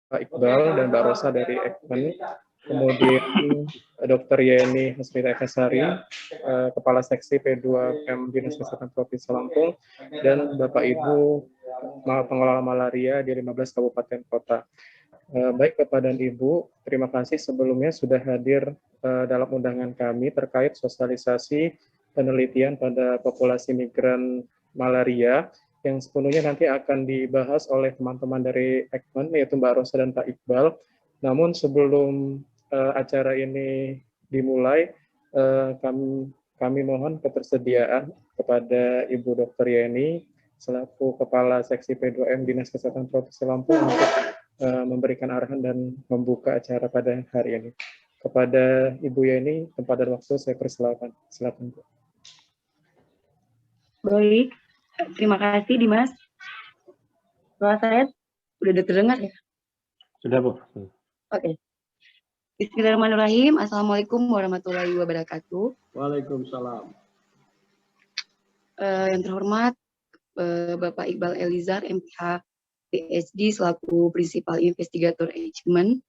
Pak Iqbal dan Mbak Rosa dari Ekmen, kemudian Dr. Yeni Hasrita Ekasari, Kepala Seksi P2M Dinas Kesehatan Provinsi Lampung, dan Bapak Ibu pengelola malaria di 15 kabupaten kota. Baik Bapak dan Ibu, terima kasih sebelumnya sudah hadir dalam undangan kami terkait sosialisasi penelitian pada populasi migran malaria yang sepenuhnya nanti akan dibahas oleh teman-teman dari Ekmen, yaitu Mbak Rosa dan Pak Iqbal. Namun sebelum acara ini dimulai, kami mohon ketersediaan kepada Ibu Dr. Yeni selaku Kepala Seksi P2M Dinas Kesehatan Provinsi Lampung untuk memberikan arahan dan membuka acara pada hari ini. Kepada Ibu Yeni, tempat dan waktu saya persilakan. Silakan, Bu. Baik, terima kasih Dimas. Suara saya sudah terdengar ya? Sudah, Bu. Oke. Bismillahirrahmanirrahim. Assalamualaikum warahmatullahi wabarakatuh. Waalaikumsalam. Yang terhormat Bapak Iqbal Elizar, MPH PhD selaku Prinsipal Investigator Ekmen.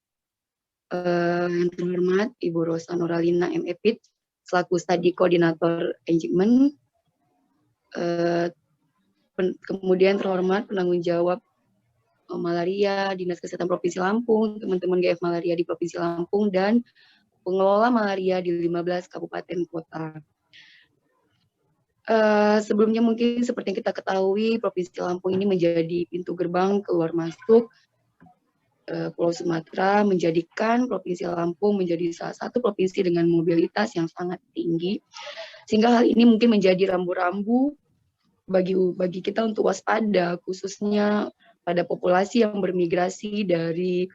Yang terhormat Ibu Rosa Nuralina, MEPIT selaku Studi Koordinator Ekmen. Kemudian terhormat penanggung jawab malaria Dinas Kesehatan Provinsi Lampung, teman-teman GF malaria di Provinsi Lampung, dan pengelola malaria di 15 kabupaten kota. Sebelumnya mungkin seperti yang kita ketahui, Provinsi Lampung ini menjadi pintu gerbang keluar masuk Pulau Sumatera, menjadikan Provinsi Lampung menjadi salah satu provinsi dengan mobilitas yang sangat tinggi, sehingga hal ini mungkin menjadi rambu-rambu bagi kita untuk waspada, khususnya pada populasi yang bermigrasi dari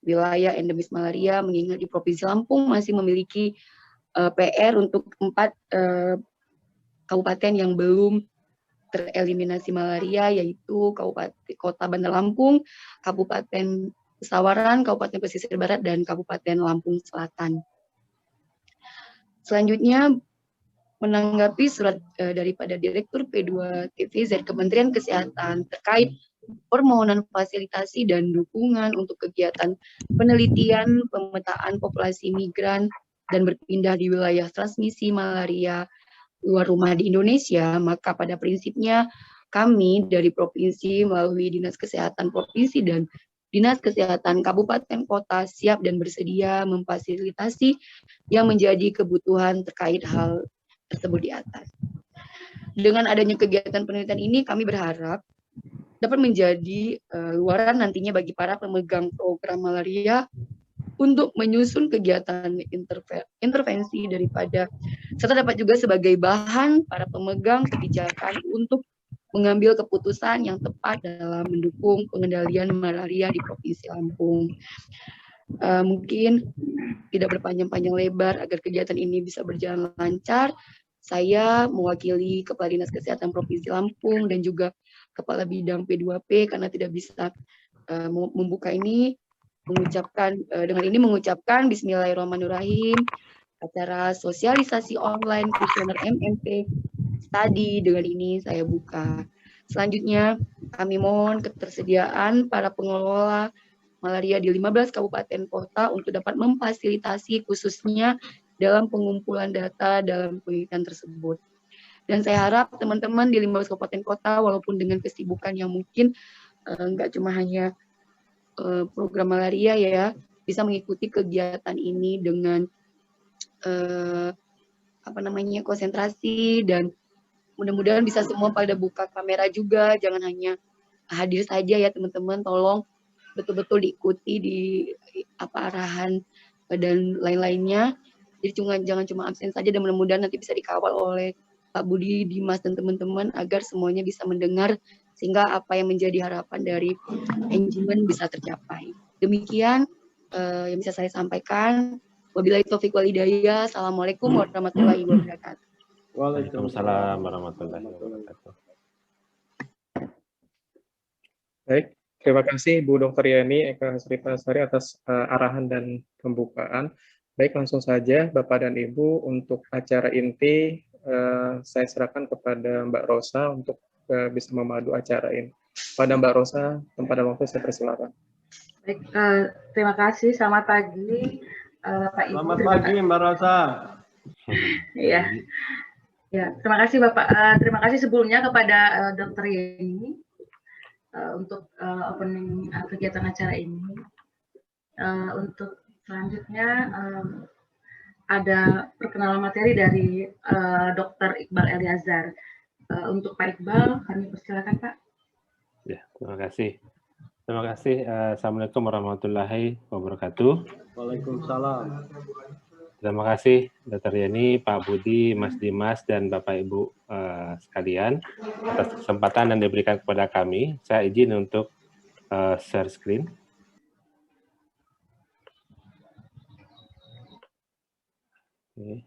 wilayah endemis malaria, mengingat di Provinsi Lampung masih memiliki PR untuk 4 kabupaten yang belum tereliminasi malaria, yaitu Kota Bandar Lampung, Kabupaten Pesawaran, Kabupaten Pesisir Barat, dan Kabupaten Lampung Selatan. Selanjutnya, menanggapi surat daripada Direktur P2TVZ Kementerian Kesehatan terkait permohonan fasilitasi dan dukungan untuk kegiatan penelitian pemetaan populasi migran dan berpindah di wilayah transmisi malaria luar rumah di Indonesia, maka pada prinsipnya kami dari Provinsi melalui Dinas Kesehatan Provinsi dan Dinas Kesehatan Kabupaten Kota siap dan bersedia memfasilitasi yang menjadi kebutuhan terkait hal tersebut di atas. Dengan adanya kegiatan penelitian ini, kami berharap dapat menjadi luaran nantinya bagi para pemegang program malaria untuk menyusun kegiatan intervensi daripada, serta dapat juga sebagai bahan para pemegang kebijakan untuk mengambil keputusan yang tepat dalam mendukung pengendalian malaria di Provinsi Lampung. Mungkin tidak berpanjang-panjang lebar agar kegiatan ini bisa berjalan lancar. Saya mewakili Kepala Dinas Kesehatan Provinsi Lampung dan juga Kepala Bidang P2P karena tidak bisa membuka ini, mengucapkan Bismillahirrahmanirrahim. Acara sosialisasi online kuesioner MMP tadi dengan ini saya buka. Selanjutnya kami mohon ketersediaan para pengelola malaria di 15 kabupaten kota untuk dapat memfasilitasi khususnya dalam pengumpulan data dalam penelitian tersebut. Dan saya harap teman-teman di 15 kabupaten kota walaupun dengan kesibukan yang mungkin nggak cuma hanya program malaria ya, bisa mengikuti kegiatan ini dengan konsentrasi, dan mudah-mudahan bisa semua pada buka kamera juga, jangan hanya hadir saja ya teman-teman, tolong betul-betul diikuti di arahan dan lain-lainnya. Jadi jangan cuma absen saja, dan mudah-mudahan nanti bisa dikawal oleh Pak Budi, Dimas, dan teman-teman agar semuanya bisa mendengar sehingga apa yang menjadi harapan dari Ekmen bisa tercapai. Demikian yang bisa saya sampaikan. Wabillahi taufiq wal hidayah. Assalamualaikum warahmatullahi wabarakatuh. Waalaikumsalam warahmatullahi wabarakatuh. Baik, terima kasih Bu Dr. Yani Eka Hasrita Sari atas arahan dan pembukaan. Baik, langsung saja Bapak dan Ibu, untuk acara inti saya serahkan kepada Mbak Rosa untuk bisa memadu acara ini. Pada Mbak Rosa, tempat dan waktu saya persilakan. Baik, terima kasih. Selamat pagi, Pak Ibu. Selamat pagi, Mbak Rosa. Iya, ya. Terima kasih Bapak. Terima kasih sebelumnya kepada Dr. Yeni untuk opening kegiatan acara ini. Untuk selanjutnya ada perkenalan materi dari Dr. Iqbal Eliazar. Untuk Pak Iqbal, kami persilakan Pak. Ya, terima kasih. Terima kasih. Assalamualaikum warahmatullahi wabarakatuh. Waalaikumsalam. Terima kasih Dr. Yeni, Pak Budi, Mas Dimas, dan Bapak Ibu sekalian atas kesempatan yang diberikan kepada kami. Saya izin untuk share screen. Oke.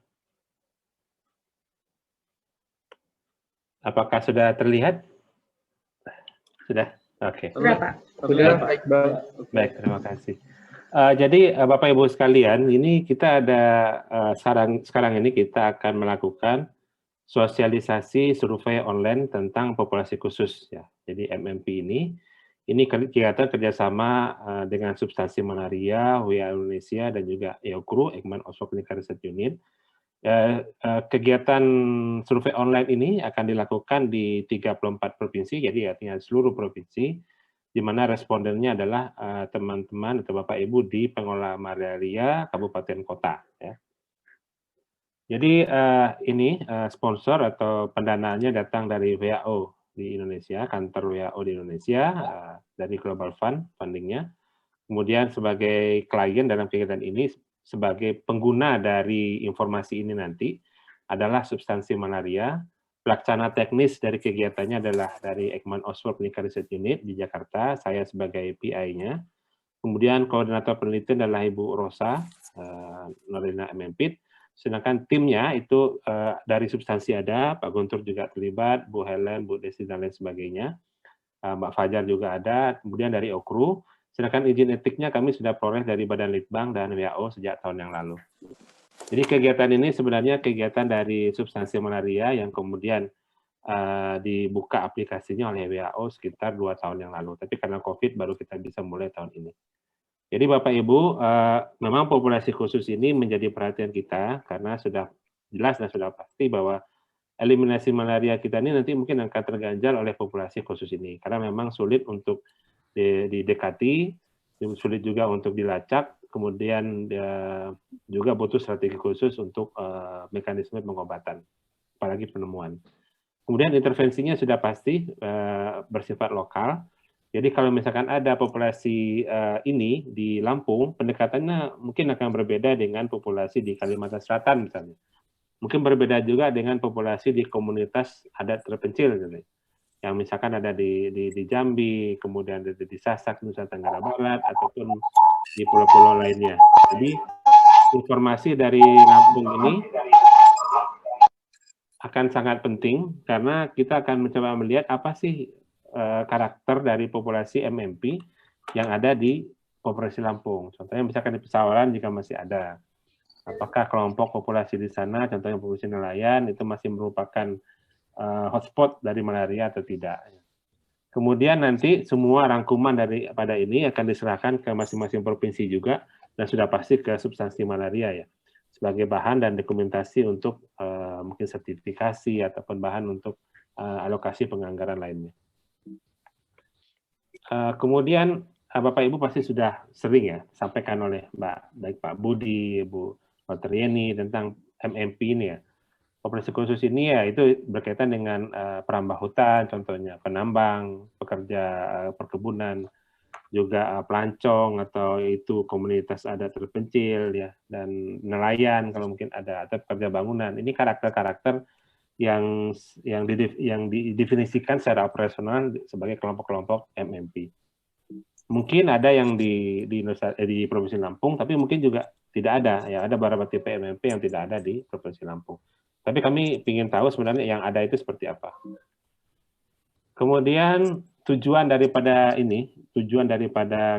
Apakah sudah terlihat? Sudah? Oke. Sudah Pak. Sudah, baik, Bang. Baik, terima kasih. Jadi Bapak Ibu sekalian, ini kita ada sekarang ini kita akan melakukan sosialisasi survei online tentang populasi khusus ya. Jadi MMP ini kegiatan kerjasama dengan Substansi Malaria, WA Indonesia dan juga EOKRU, Ekman Oxford Clinical Research Unit. Kegiatan survei online ini akan dilakukan di 34 provinsi, jadi artinya seluruh provinsi, di mana respondennya adalah teman-teman atau Bapak Ibu di pengelola malaria kabupaten kota. Ya. Jadi ini sponsor atau pendanaannya datang dari WHO di Indonesia, kantor WHO di Indonesia, dari Global Fund fundingnya. Kemudian sebagai klien dalam kegiatan ini, sebagai pengguna dari informasi ini nanti adalah Substansi Malaria. Pelaksana teknis dari kegiatannya adalah dari Ekman Oxford Clinical Research Unit di Jakarta, saya sebagai PI-nya. Kemudian koordinator penelitian adalah Ibu Rosa, Norina MMPIT. Sedangkan timnya itu dari Substansi ada, Pak Guntur juga terlibat, Bu Helen, Bu Desi, dan lain sebagainya. Mbak Fajar juga ada, kemudian dari OKRU. Sedangkan izin etiknya kami sudah peroleh dari Badan Litbang dan WHO sejak tahun yang lalu. Jadi kegiatan ini sebenarnya kegiatan dari Substansi Malaria yang kemudian dibuka aplikasinya oleh WHO sekitar 2 tahun yang lalu. Tapi karena COVID baru kita bisa mulai tahun ini. Jadi Bapak Ibu, memang populasi khusus ini menjadi perhatian kita karena sudah jelas dan sudah pasti bahwa eliminasi malaria kita ini nanti mungkin akan terganjal oleh populasi khusus ini. Karena memang sulit untuk didekati, sulit juga untuk dilacak, kemudian juga butuh strategi khusus untuk mekanisme pengobatan, apalagi penemuan. Kemudian intervensinya sudah pasti bersifat lokal. Jadi kalau misalkan ada populasi ini di Lampung, pendekatannya mungkin akan berbeda dengan populasi di Kalimantan Selatan misalnya. Mungkin berbeda juga dengan populasi di komunitas adat terpencil, gitu. Yang misalkan ada di Jambi, kemudian di Sasak, Nusa Tenggara Barat, ataupun di pulau-pulau lainnya. Jadi informasi dari Lampung ini akan sangat penting karena kita akan mencoba melihat apa sih karakter dari populasi MMP yang ada di populasi Lampung. Contohnya misalkan di Pesawaran jika masih ada. Apakah kelompok populasi di sana, contohnya populasi nelayan, itu masih merupakan hotspot dari malaria atau tidak. Kemudian nanti semua rangkuman daripada ini akan diserahkan ke masing-masing provinsi juga, dan sudah pasti ke Substansi Malaria ya, sebagai bahan dan dokumentasi untuk mungkin sertifikasi ataupun bahan untuk alokasi penganggaran lainnya. Kemudian Bapak Ibu pasti sudah sering ya sampaikan oleh baik Pak Budi, Bu Dr. Yeni tentang MMP ini ya. Populasi khusus ini ya itu berkaitan dengan perambah hutan, contohnya penambang, pekerja perkebunan, juga pelancong atau itu komunitas adat terpencil ya, dan nelayan kalau mungkin ada, atau pekerja bangunan. Ini karakter-karakter yang didefinisikan secara operasional sebagai kelompok-kelompok MMP. Mungkin ada yang di Provinsi Lampung, tapi mungkin juga tidak ada. Ya, ada beberapa tipe MMP yang tidak ada di Provinsi Lampung. Tapi kami ingin tahu sebenarnya yang ada itu seperti apa. Kemudian tujuan daripada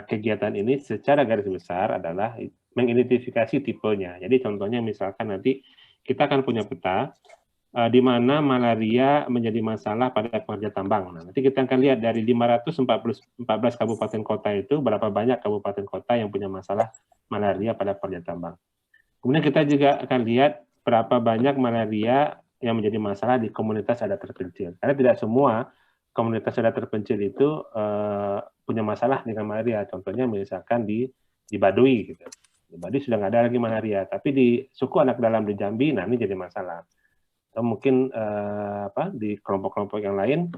kegiatan ini secara garis besar adalah mengidentifikasi tipenya. Jadi contohnya misalkan nanti kita akan punya peta, di mana malaria menjadi masalah pada pekerja tambang. Nah, nanti kita akan lihat dari 514 kabupaten kota itu, berapa banyak kabupaten kota yang punya masalah malaria pada pekerja tambang. Kemudian kita juga akan lihat berapa banyak malaria yang menjadi masalah di komunitas adat terpencil. Karena tidak semua komunitas adat terpencil itu punya masalah dengan malaria. Contohnya misalkan di Baduy, gitu. Di Baduy sudah nggak ada lagi malaria, tapi di suku anak dalam di Jambi, nah ini jadi masalah. Atau mungkin di kelompok-kelompok yang lain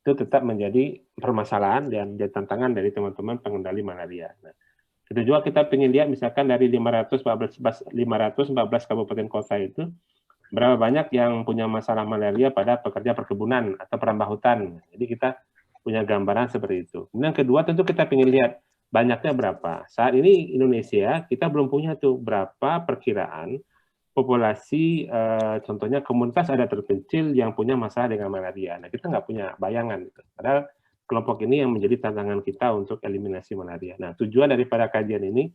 itu tetap menjadi permasalahan dan jadi tantangan dari teman-teman pengendali malaria. Nah, itu juga kita ingin lihat misalkan dari 514 kabupaten kota itu berapa banyak yang punya masalah malaria pada pekerja perkebunan atau perambah hutan. Jadi kita punya gambaran seperti itu. Kemudian kedua tentu kita ingin lihat banyaknya berapa. Saat ini Indonesia kita belum punya tuh berapa perkiraan populasi contohnya komunitas adat terpencil yang punya masalah dengan malaria. Nah, kita nggak punya bayangan. Gitu. Padahal kelompok ini yang menjadi tantangan kita untuk eliminasi malaria. Nah, tujuan daripada kajian ini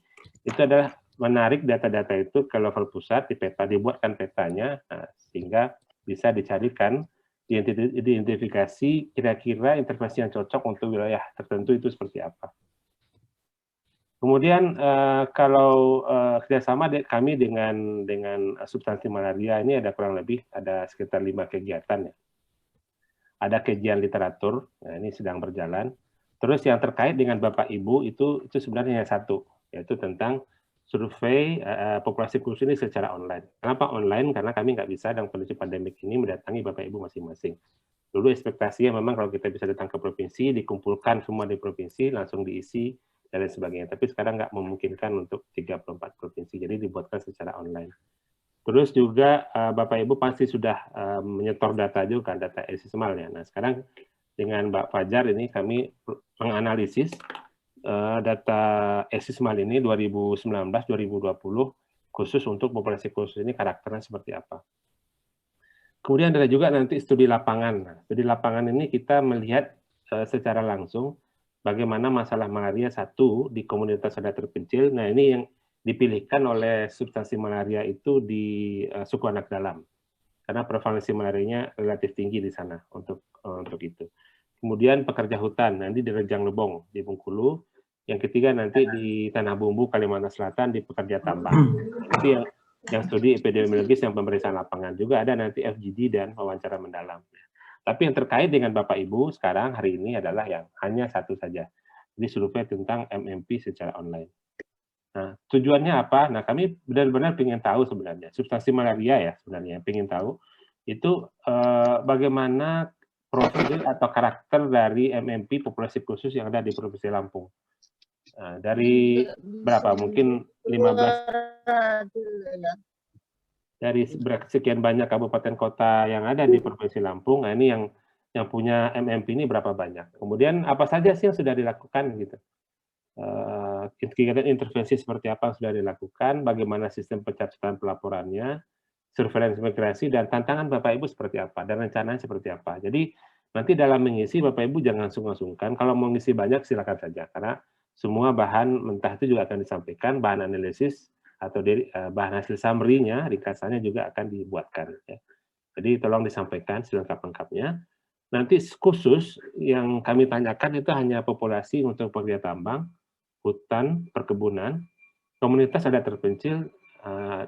itu adalah menarik data-data itu ke level pusat, di peta, dibuatkan petanya, sehingga bisa dicarikan, diidentifikasi kira-kira intervensi yang cocok untuk wilayah tertentu itu seperti apa. Kemudian kalau kerjasama kami dengan substansi malaria ini ada kurang lebih ada sekitar 5 kegiatan ya. Ada kajian literatur, nah ini sedang berjalan. Terus yang terkait dengan Bapak Ibu itu sebenarnya hanya satu, yaitu tentang survei populasi khusus ini secara online. Kenapa online? Karena kami nggak bisa dalam kondisi pandemik ini mendatangi Bapak Ibu masing-masing. Dulu ekspektasinya memang kalau kita bisa datang ke provinsi, dikumpulkan semua di provinsi, langsung diisi, dan lain sebagainya. Tapi sekarang nggak memungkinkan untuk 34 provinsi, jadi dibuatkan secara online. Terus juga Bapak Ibu pasti sudah menyetor data juga, data ESISMAL ya. Nah sekarang dengan Mbak Fajar ini kami menganalisis data ESISMAL ini 2019-2020 khusus untuk populasi khusus ini karakternya seperti apa. Kemudian ada juga nanti studi lapangan. Nah, studi lapangan ini kita melihat secara langsung bagaimana masalah malaria satu di komunitas adat terpencil. Nah ini yang dipilihkan oleh substansi malaria itu di suku anak dalam. Karena prevalensi malarianya relatif tinggi di sana untuk itu. Kemudian pekerja hutan, nanti di Rejang Lebong, di Bengkulu. Yang ketiga nanti di Tanah Bumbu, Kalimantan Selatan, di pekerja tambang. Itu yang studi epidemiologis yang pemeriksaan lapangan. Juga ada nanti FGD dan wawancara mendalam. Tapi yang terkait dengan Bapak Ibu sekarang hari ini adalah yang hanya satu saja. Ini survei tentang MMP secara online. Nah, tujuannya apa? Nah, kami benar-benar ingin tahu sebenarnya, substansi malaria ya sebenarnya, ingin tahu itu bagaimana profil atau karakter dari MMP populasi khusus yang ada di Provinsi Lampung. Nah, dari berapa? Mungkin 15 dari sekian banyak kabupaten kota yang ada di Provinsi Lampung. Nah, ini yang punya MMP ini berapa banyak. Kemudian apa saja sih yang sudah dilakukan gitu. Kegiatan intervensi seperti apa yang sudah dilakukan, bagaimana sistem pencatatan pelaporannya, surveillance migrasi, dan tantangan Bapak Ibu seperti apa, dan rencananya seperti apa. Jadi nanti dalam mengisi Bapak Ibu jangan sungkan-sungkan, kalau mau ngisi banyak silakan saja, karena semua bahan mentah itu juga akan disampaikan, bahan analisis atau bahan hasil summary-nya, ringkasannya juga akan dibuatkan. Ya. Jadi tolong disampaikan selengkap-lengkapnya. Nanti khusus yang kami tanyakan itu hanya populasi untuk pekerja tambang, hutan, perkebunan, komunitas adat terpencil,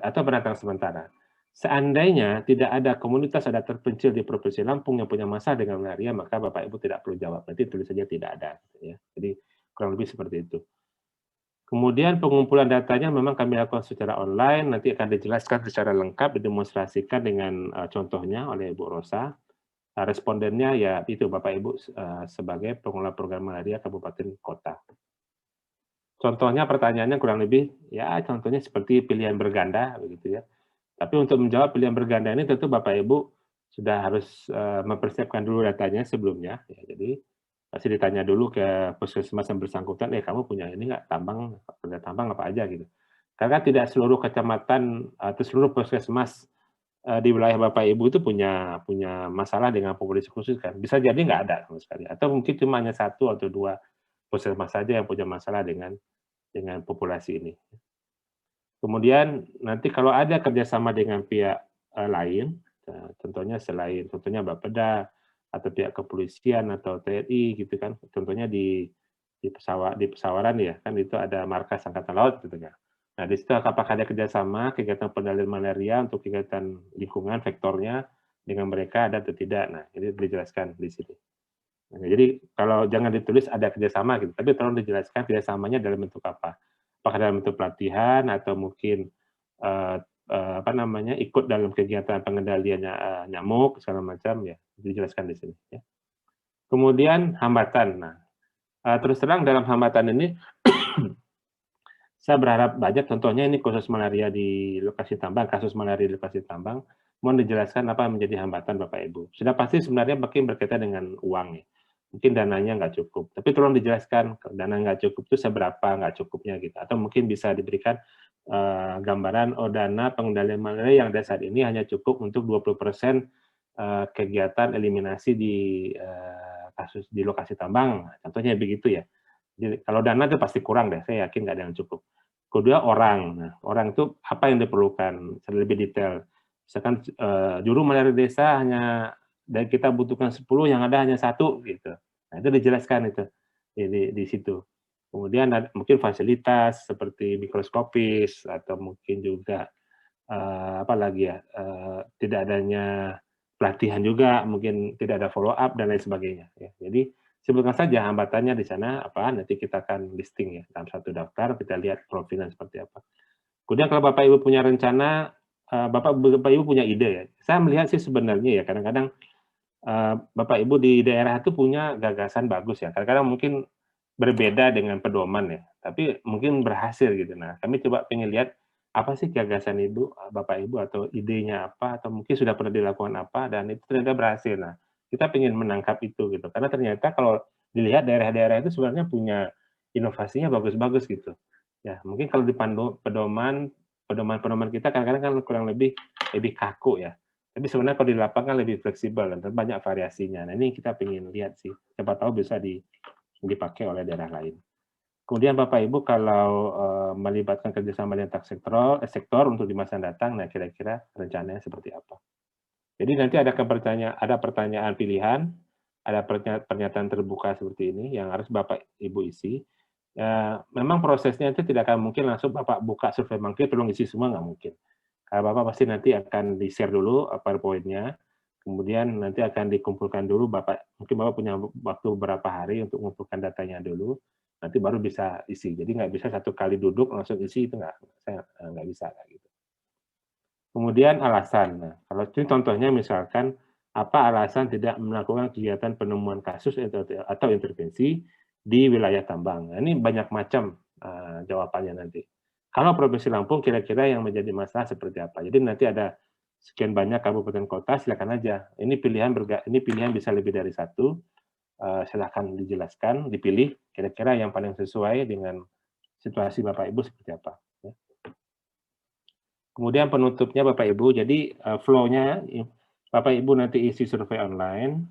atau pendatang sementara. Seandainya tidak ada komunitas adat terpencil di Provinsi Lampung yang punya masalah dengan malaria, maka Bapak Ibu tidak perlu jawab. Nanti tulis saja tidak ada. Ya. Jadi kurang lebih seperti itu. Kemudian pengumpulan datanya memang kami lakukan secara online, nanti akan dijelaskan secara lengkap, didemonstrasikan dengan contohnya oleh Ibu Rosa. Respondennya ya itu Bapak Ibu sebagai pengelola program malaria kabupaten kota. Contohnya pertanyaannya kurang lebih ya contohnya seperti pilihan berganda begitu ya. Tapi untuk menjawab pilihan berganda ini tentu Bapak Ibu sudah harus mempersiapkan dulu datanya sebelumnya. Ya, jadi pasti ditanya dulu ke puskesmas yang bersangkutan, kamu punya ini nggak tambang apa aja gitu. Karena tidak seluruh kecamatan atau seluruh puskesmas di wilayah Bapak Ibu itu punya masalah dengan populasi khusus kan. Bisa jadi nggak ada sama sekali. Atau mungkin cuma hanya 1 atau 2 puskesmas saja yang punya masalah dengan populasi ini. Kemudian nanti kalau ada kerjasama dengan pihak lain, Contohnya selain Bapeda atau pihak kepolisian atau TNI gitu kan, contohnya di pesawaran ya kan itu ada markas angkatan laut gitu kan. Nah di situ apakah ada kerjasama kegiatan pengendalian malaria untuk kegiatan lingkungan vektornya dengan mereka ada atau tidak? Nah ini dijelaskan di sini. Nah, jadi kalau jangan ditulis ada kerjasama gitu, tapi tolong dijelaskan kerjasamanya dalam bentuk apa? Apakah dalam bentuk pelatihan atau mungkin apa namanya ikut dalam kegiatan pengendalian nyamuk segala macam ya dijelaskan di sini. Ya. Kemudian hambatan. Nah terus terang dalam hambatan ini saya berharap banyak, contohnya ini khusus malaria di lokasi tambang, kasus malaria di lokasi tambang, mohon dijelaskan apa yang menjadi hambatan Bapak Ibu. Sudah pasti sebenarnya mungkin berkaitan dengan uang ya. Mungkin dananya nggak cukup, tapi tolong dijelaskan dana nggak cukup itu seberapa nggak cukupnya gitu. Atau mungkin bisa diberikan gambaran, oh dana pengendalian malaria yang ada saat ini hanya cukup untuk 20% kegiatan eliminasi di kasus di lokasi tambang, contohnya begitu ya. Jadi, kalau dana itu pasti kurang deh, saya yakin nggak ada yang cukup. Kedua orang, nah, orang itu apa yang diperlukan lebih detail. Misalkan juru malaria desa hanya dari kita butuhkan 10, yang ada hanya 1 gitu. Nah itu dijelaskan itu di situ. Kemudian ada, mungkin fasilitas seperti mikroskopis atau mungkin juga apa lagi ya tidak adanya pelatihan juga, mungkin tidak ada follow up dan lain sebagainya. Ya. Jadi sebutkan saja hambatannya di sana apa, nanti kita akan listing ya dalam satu daftar, kita lihat profilnya seperti apa. Kemudian kalau Bapak Ibu punya rencana, Bapak Ibu punya ide ya. Saya melihat sih sebenarnya ya kadang-kadang Bapak Ibu di daerah itu punya gagasan bagus ya. Kadang-kadang mungkin berbeda dengan pedoman ya, tapi mungkin berhasil gitu. Nah, kami coba pengen lihat apa sih gagasan Ibu, Bapak Ibu atau idenya apa atau mungkin sudah pernah dilakukan apa dan itu ternyata berhasil. Nah, kita pengen menangkap itu gitu. Karena ternyata kalau dilihat daerah-daerah itu sebenarnya punya inovasinya bagus-bagus gitu. Ya, mungkin kalau di pedoman kita kadang-kadang kan kurang lebih kaku ya. Tapi sebenarnya kalau di lapangan lebih fleksibel dan banyak variasinya. Nah, ini kita pengen lihat sih. Siapa tahu bisa dipakai oleh daerah lain. Kemudian Bapak Ibu kalau melibatkan kerjasama lintas sektor untuk di masa datang, nah kira-kira rencananya seperti apa? Jadi nanti ada pertanyaan pilihan, ada pernyataan terbuka seperti ini yang harus Bapak Ibu isi. Memang prosesnya itu tidak akan mungkin langsung Bapak buka survei monkey, tolong isi semua, nggak mungkin. Karena Bapak pasti nanti akan di-share dulu PowerPoint-nya, kemudian nanti akan dikumpulkan dulu, mungkin Bapak punya waktu beberapa hari untuk mengumpulkan datanya dulu, nanti baru bisa isi. Jadi nggak bisa satu kali duduk langsung isi, itu saya nggak bisa. Gitu. Kemudian alasan. Nah, kalau ini contohnya misalkan, apa alasan tidak melakukan kegiatan penemuan kasus atau intervensi di wilayah tambang. Nah, ini banyak macam jawabannya nanti. Kalau Provinsi Lampung kira-kira yang menjadi masalah seperti apa. Jadi nanti ada sekian banyak kabupaten kota, silakan aja. Ini pilihan bisa lebih dari satu. Silakan dijelaskan, dipilih kira-kira yang paling sesuai dengan situasi Bapak Ibu seperti apa. Ya. Kemudian penutupnya Bapak Ibu, jadi flow-nya Bapak Ibu nanti isi survei online,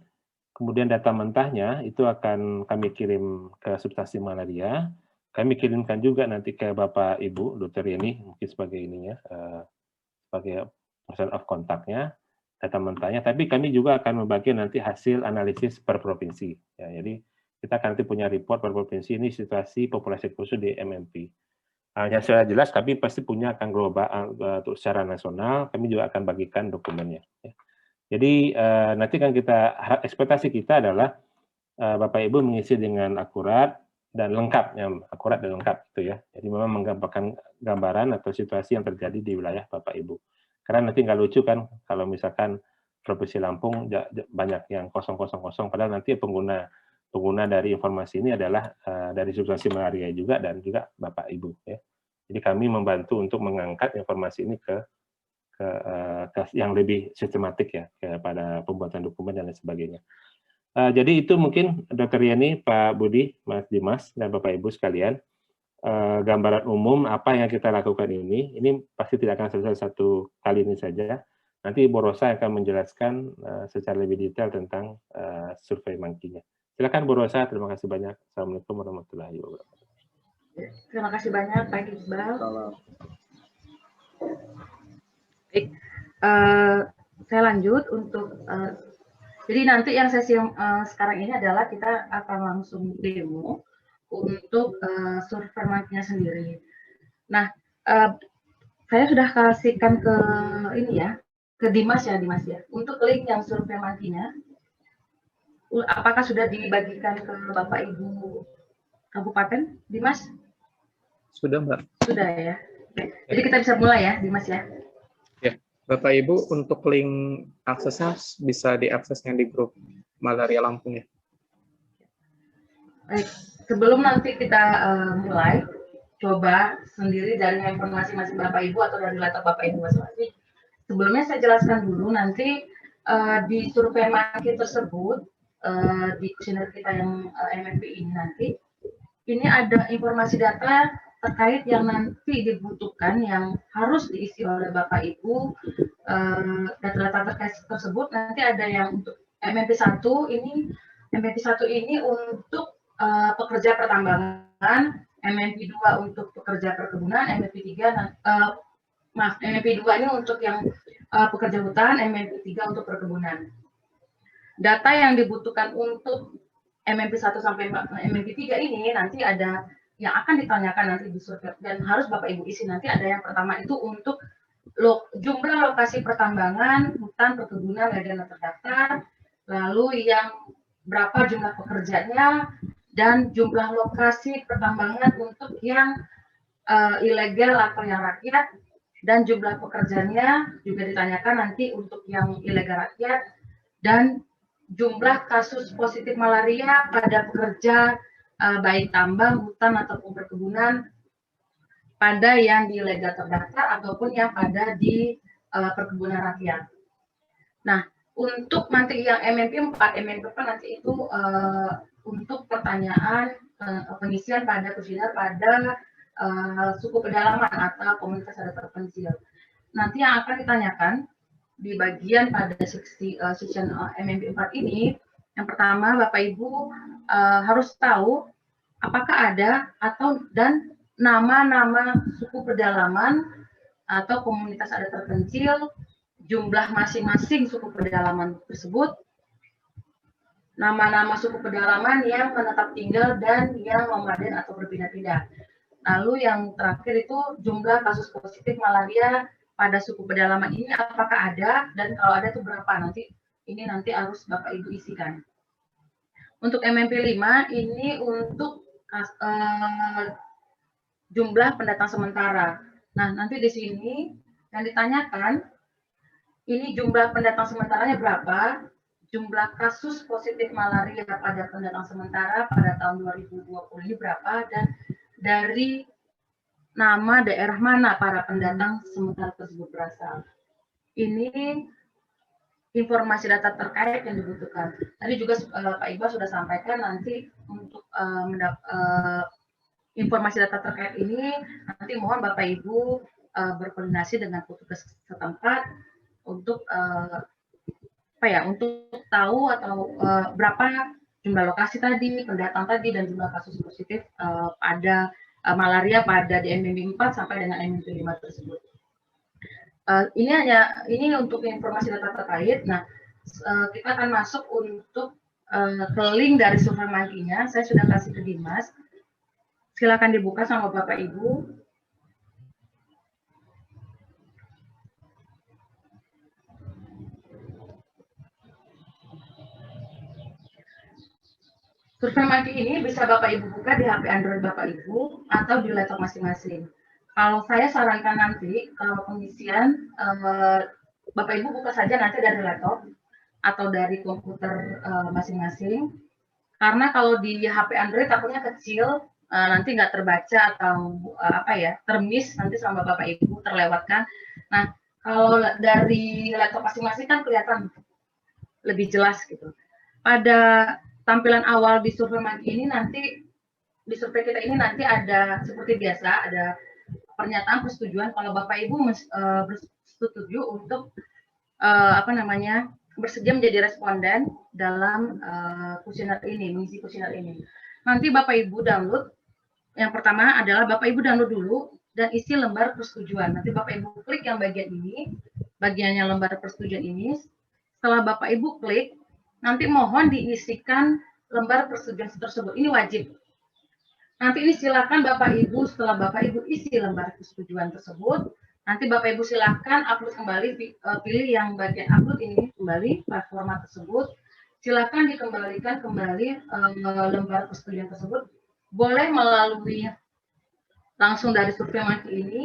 kemudian data mentahnya itu akan kami kirim ke substansi malaria, kami kirimkan juga nanti ke Bapak Ibu, Dr. Yeni, mungkin sebagai ininya, sebagai person of contact-nya, data mentahnya, tapi kami juga akan membagi nanti hasil analisis per provinsi. Ya, jadi kita akan nanti punya report per provinsi, ini situasi populasi khusus di MMP. Yang sudah jelas, kami pasti punya akan global untuk secara nasional, kami juga akan bagikan dokumennya. Ya. Jadi nanti kan ekspektasi kita adalah Bapak Ibu mengisi dengan akurat dan lengkap, gitu ya. Jadi memang menggambarkan gambaran atau situasi yang terjadi di wilayah Bapak Ibu. Karena nanti nggak lucu kan kalau misalkan Provinsi Lampung banyak yang kosong, padahal nanti pengguna dari informasi ini adalah dari substansi malaria juga dan juga Bapak Ibu. Ya. Jadi kami membantu untuk mengangkat informasi ini ke yang lebih sistematik ya kepada pembuatan dokumen dan lain sebagainya. Jadi itu mungkin Dr. Yani, Pak Budi, Mas Dimas, dan Bapak Ibu sekalian, gambaran umum apa yang kita lakukan ini pasti tidak akan selesai satu kali ini saja. Nanti Bu Rosa akan menjelaskan secara lebih detail tentang survei monkey-nya. Silakan Bu Rosa, terima kasih banyak. Assalamualaikum warahmatullahi wabarakatuh. Terima kasih banyak Pak Iqbal. Baik, saya lanjut untuk jadi nanti yang sesi sekarang ini adalah kita akan langsung demo untuk survei sendiri. Nah, saya sudah kasihkan ke ini ya, ke Dimas ya, untuk link yang survei mankinya. Apakah sudah dibagikan ke Bapak Ibu Kabupaten, Dimas? Sudah, Mbak. Sudah ya. Jadi kita bisa mulai ya, Dimas ya. Ya, Bapak Ibu untuk link aksesnya bisa diaksesnya di grup Malaria Lampung ya. Baik, sebelum nanti kita mulai, coba sendiri dari informasi masing Bapak Ibu atau dari laptop Bapak Ibu masing-masing. Sebelumnya saya jelaskan dulu nanti di survei market tersebut, di kuesioner kita yang MMP ini nanti, ini ada informasi data terkait yang nanti dibutuhkan yang harus diisi oleh Bapak Ibu. Data-data terkait tersebut nanti ada yang untuk MMP1 ini, untuk pekerja pertambangan, MMP2 untuk pekerja perkebunan, MMP2 ini untuk yang pekerja hutan, MMP3 untuk perkebunan. Data yang dibutuhkan untuk MMP1 sampai MMP3 ini nanti ada yang akan ditanyakan nanti di survei dan harus Bapak Ibu isi nanti. Ada yang pertama itu untuk jumlah lokasi pertambangan, hutan, perkebunan, ladang terdaftar, lalu yang berapa jumlah pekerjanya, dan jumlah lokasi pertambangan untuk yang ilegal atau yang rakyat, dan jumlah pekerjanya juga ditanyakan nanti untuk yang ilegal rakyat, dan jumlah kasus positif malaria pada pekerja baik tambang, hutan, ataupun perkebunan pada yang di ilegal terdaftar ataupun yang pada di perkebunan rakyat. Nah, untuk nanti yang MMP4 nanti itu untuk pertanyaan pengisian pada kuesioner pada suku pedalaman atau komunitas adat terpencil. Nanti yang akan ditanyakan di bagian pada section MMP4 ini, yang pertama Bapak Ibu harus tahu apakah ada dan nama-nama suku pedalaman atau komunitas adat terpencil, jumlah masing-masing suku pedalaman tersebut, nama-nama suku pedalaman yang menetap tinggal dan yang nomaden atau berpindah-pindah. Lalu yang terakhir itu jumlah kasus positif malaria pada suku pedalaman ini apakah ada, dan kalau ada itu berapa, nanti harus Bapak Ibu isikan. Untuk MMP5 ini untuk jumlah pendatang sementara. Nah, nanti di sini yang ditanyakan ini jumlah pendatang sementaranya berapa, jumlah kasus positif malaria pada pendatang sementara pada tahun 2020 ini berapa, dan dari nama daerah mana para pendatang sementara tersebut berasal. Ini informasi data terkait yang dibutuhkan. Tadi juga Pak Iqbal sudah sampaikan nanti untuk informasi data terkait ini nanti mohon Bapak Ibu berkoordinasi dengan petugas setempat untuk untuk tahu atau berapa jumlah lokasi tadi, pendatang tadi, dan jumlah kasus positif pada malaria pada di MMP4 sampai dengan MMP5 tersebut. Ini untuk informasi data terkait. Nah, kita akan masuk untuk ke link dari survei mankinya. Saya sudah kasih ke Dimas. Silakan dibuka sama Bapak Ibu. Survei Manki ini bisa Bapak Ibu buka di HP Android Bapak Ibu atau di laptop masing-masing. Kalau saya sarankan nanti, kalau pengisian, Bapak Ibu buka saja nanti dari laptop atau dari komputer masing-masing. Karena kalau di HP Android takutnya kecil, nanti nggak terbaca atau termiss nanti sama Bapak Ibu, terlewatkan. Nah, kalau dari laptop masing-masing kan kelihatan lebih jelas gitu. Pada tampilan awal di survei Manki ini nanti, di survei kita ini nanti ada seperti biasa, ada pernyataan persetujuan kalau Bapak Ibu bersetuju untuk bersedia menjadi responden dalam kuesioner ini, mengisi kuesioner ini. Nanti Bapak Ibu download, yang pertama adalah Bapak Ibu download dulu dan isi lembar persetujuan. Nanti Bapak Ibu klik yang bagian ini, bagiannya lembar persetujuan ini. Setelah Bapak Ibu klik, nanti mohon diisikan lembar persetujuan tersebut. Ini wajib. Nanti ini silakan Bapak Ibu, setelah Bapak Ibu isi lembar persetujuan tersebut, nanti Bapak Ibu silakan upload kembali, pilih yang bagian upload ini kembali format tersebut. Silakan dikembalikan kembali lembar persetujuan tersebut. Boleh melalui langsung dari survei maki ini,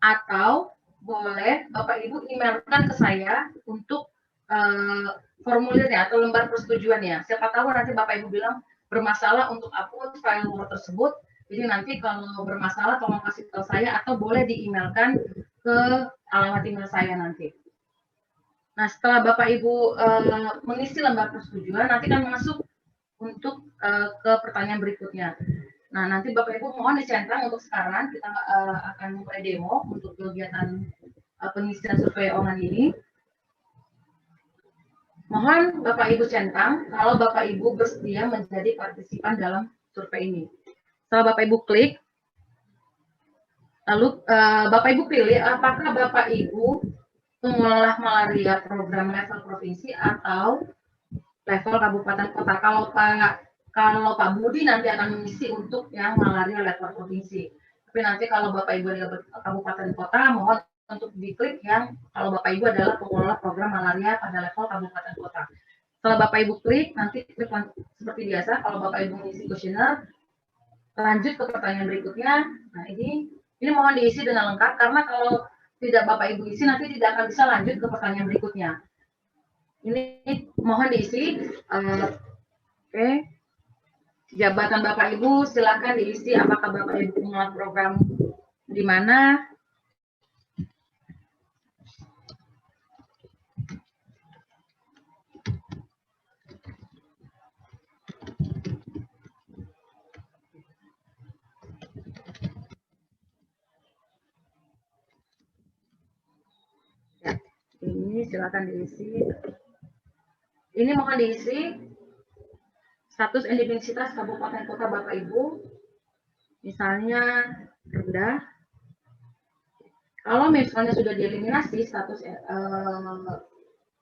atau boleh Bapak Ibu emailkan ke saya untuk formulirnya atau lembar persetujuannya. Siapa tahu nanti Bapak Ibu bilang bermasalah untuk upload file Word tersebut. Jadi nanti kalau bermasalah tolong kasih tahu saya atau boleh di-emailkan ke alamat email saya nanti. Nah, setelah Bapak Ibu mengisi lembar persetujuan, nanti kan masuk untuk ke pertanyaan berikutnya. Nah, nanti Bapak Ibu mohon dicentang untuk sekarang kita akan mulai demo untuk kegiatan pengisian survei online ini. Mohon Bapak Ibu centang kalau Bapak Ibu bersedia menjadi partisipan dalam survei ini. Setelah Bapak Ibu klik, lalu Bapak Ibu pilih apakah Bapak Ibu pengelola malaria program level provinsi atau level kabupaten kota. Kalau Pak Budi nanti akan mengisi untuk yang malaria level provinsi. Tapi nanti kalau Bapak Ibu adalah kabupaten kota, mohon untuk diklik yang kalau Bapak Ibu adalah pengelola program malaria pada level kabupaten kota. Setelah Bapak Ibu klik, nanti klik seperti biasa. Kalau Bapak Ibu mengisi kuesioner, lanjut ke pertanyaan berikutnya. Nah, ini mohon diisi dengan lengkap karena kalau tidak Bapak Ibu isi nanti tidak akan bisa lanjut ke pertanyaan berikutnya. Ini mohon diisi. Oke. Jabatan Bapak Ibu silakan diisi apakah Bapak Ibu pengelola program di mana. Ini silakan diisi. Ini mohon diisi status endemisitas kabupaten kota Bapak Ibu. Misalnya rendah. Kalau misalnya sudah dieliminasi status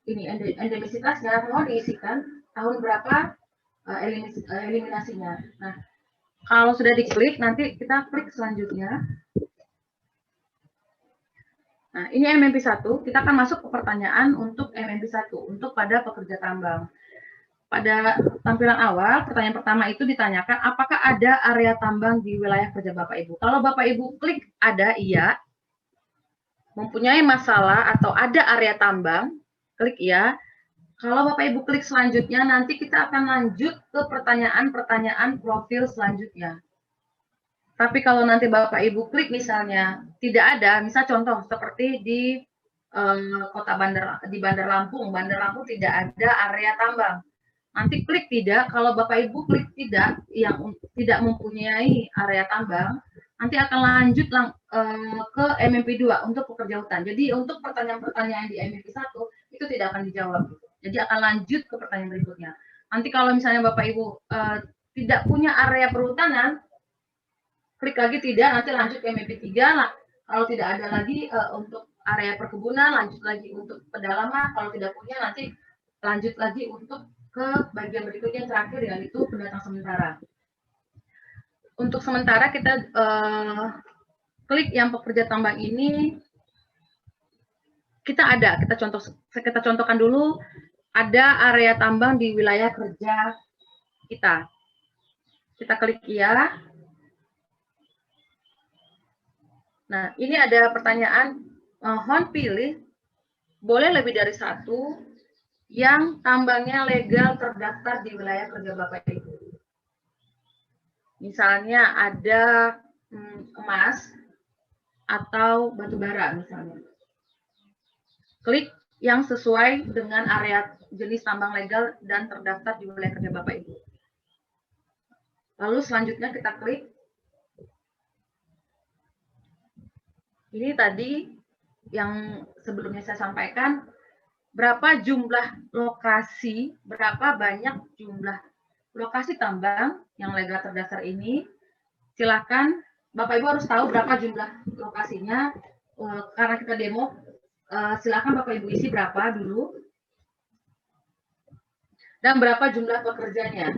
ini endemisitasnya, mohon diisikan tahun berapa eliminasinya. Nah, kalau sudah diklik, nanti kita klik selanjutnya. Nah, ini MMP 1, kita akan masuk ke pertanyaan untuk MMP 1, untuk pada pekerja tambang. Pada tampilan awal, pertanyaan pertama itu ditanyakan, apakah ada area tambang di wilayah kerja Bapak Ibu? Kalau Bapak Ibu klik ada, iya. Mempunyai masalah atau ada area tambang, klik iya. Kalau Bapak Ibu klik selanjutnya, nanti kita akan lanjut ke pertanyaan-pertanyaan profil selanjutnya. Tapi kalau nanti Bapak Ibu klik misalnya tidak ada, misal contoh seperti di Bandar Lampung tidak ada area tambang. Nanti klik tidak, kalau Bapak Ibu klik tidak, yang tidak mempunyai area tambang, nanti akan lanjut ke MMP 2 untuk pekerja hutan. Jadi untuk pertanyaan-pertanyaan di MMP 1 itu tidak akan dijawab. Jadi akan lanjut ke pertanyaan berikutnya. Nanti kalau misalnya Bapak Ibu tidak punya area perhutanan, klik lagi tidak, nanti lanjut ke MMP 3 lah. Kalau tidak ada lagi untuk area perkebunan, lanjut lagi untuk pedalaman. Kalau tidak punya, nanti lanjut lagi untuk ke bagian berikutnya yang terakhir, yaitu pendatang sementara. Untuk sementara kita klik yang pekerja tambang ini, kita contohkan dulu, ada area tambang di wilayah kerja kita. Kita klik iya. Nah, ini ada pertanyaan, mohon pilih, boleh lebih dari satu, yang tambangnya legal terdaftar di wilayah kerja Bapak Ibu. Misalnya ada emas atau batu bara misalnya. Klik yang sesuai dengan area jenis tambang legal dan terdaftar di wilayah kerja Bapak Ibu. Lalu selanjutnya kita klik. Ini tadi yang sebelumnya saya sampaikan, berapa jumlah lokasi, berapa banyak jumlah lokasi tambang yang legal terdaftar ini. Silakan Bapak Ibu harus tahu berapa jumlah lokasinya, karena kita demo silakan Bapak Ibu isi berapa dulu. Dan berapa jumlah pekerjanya.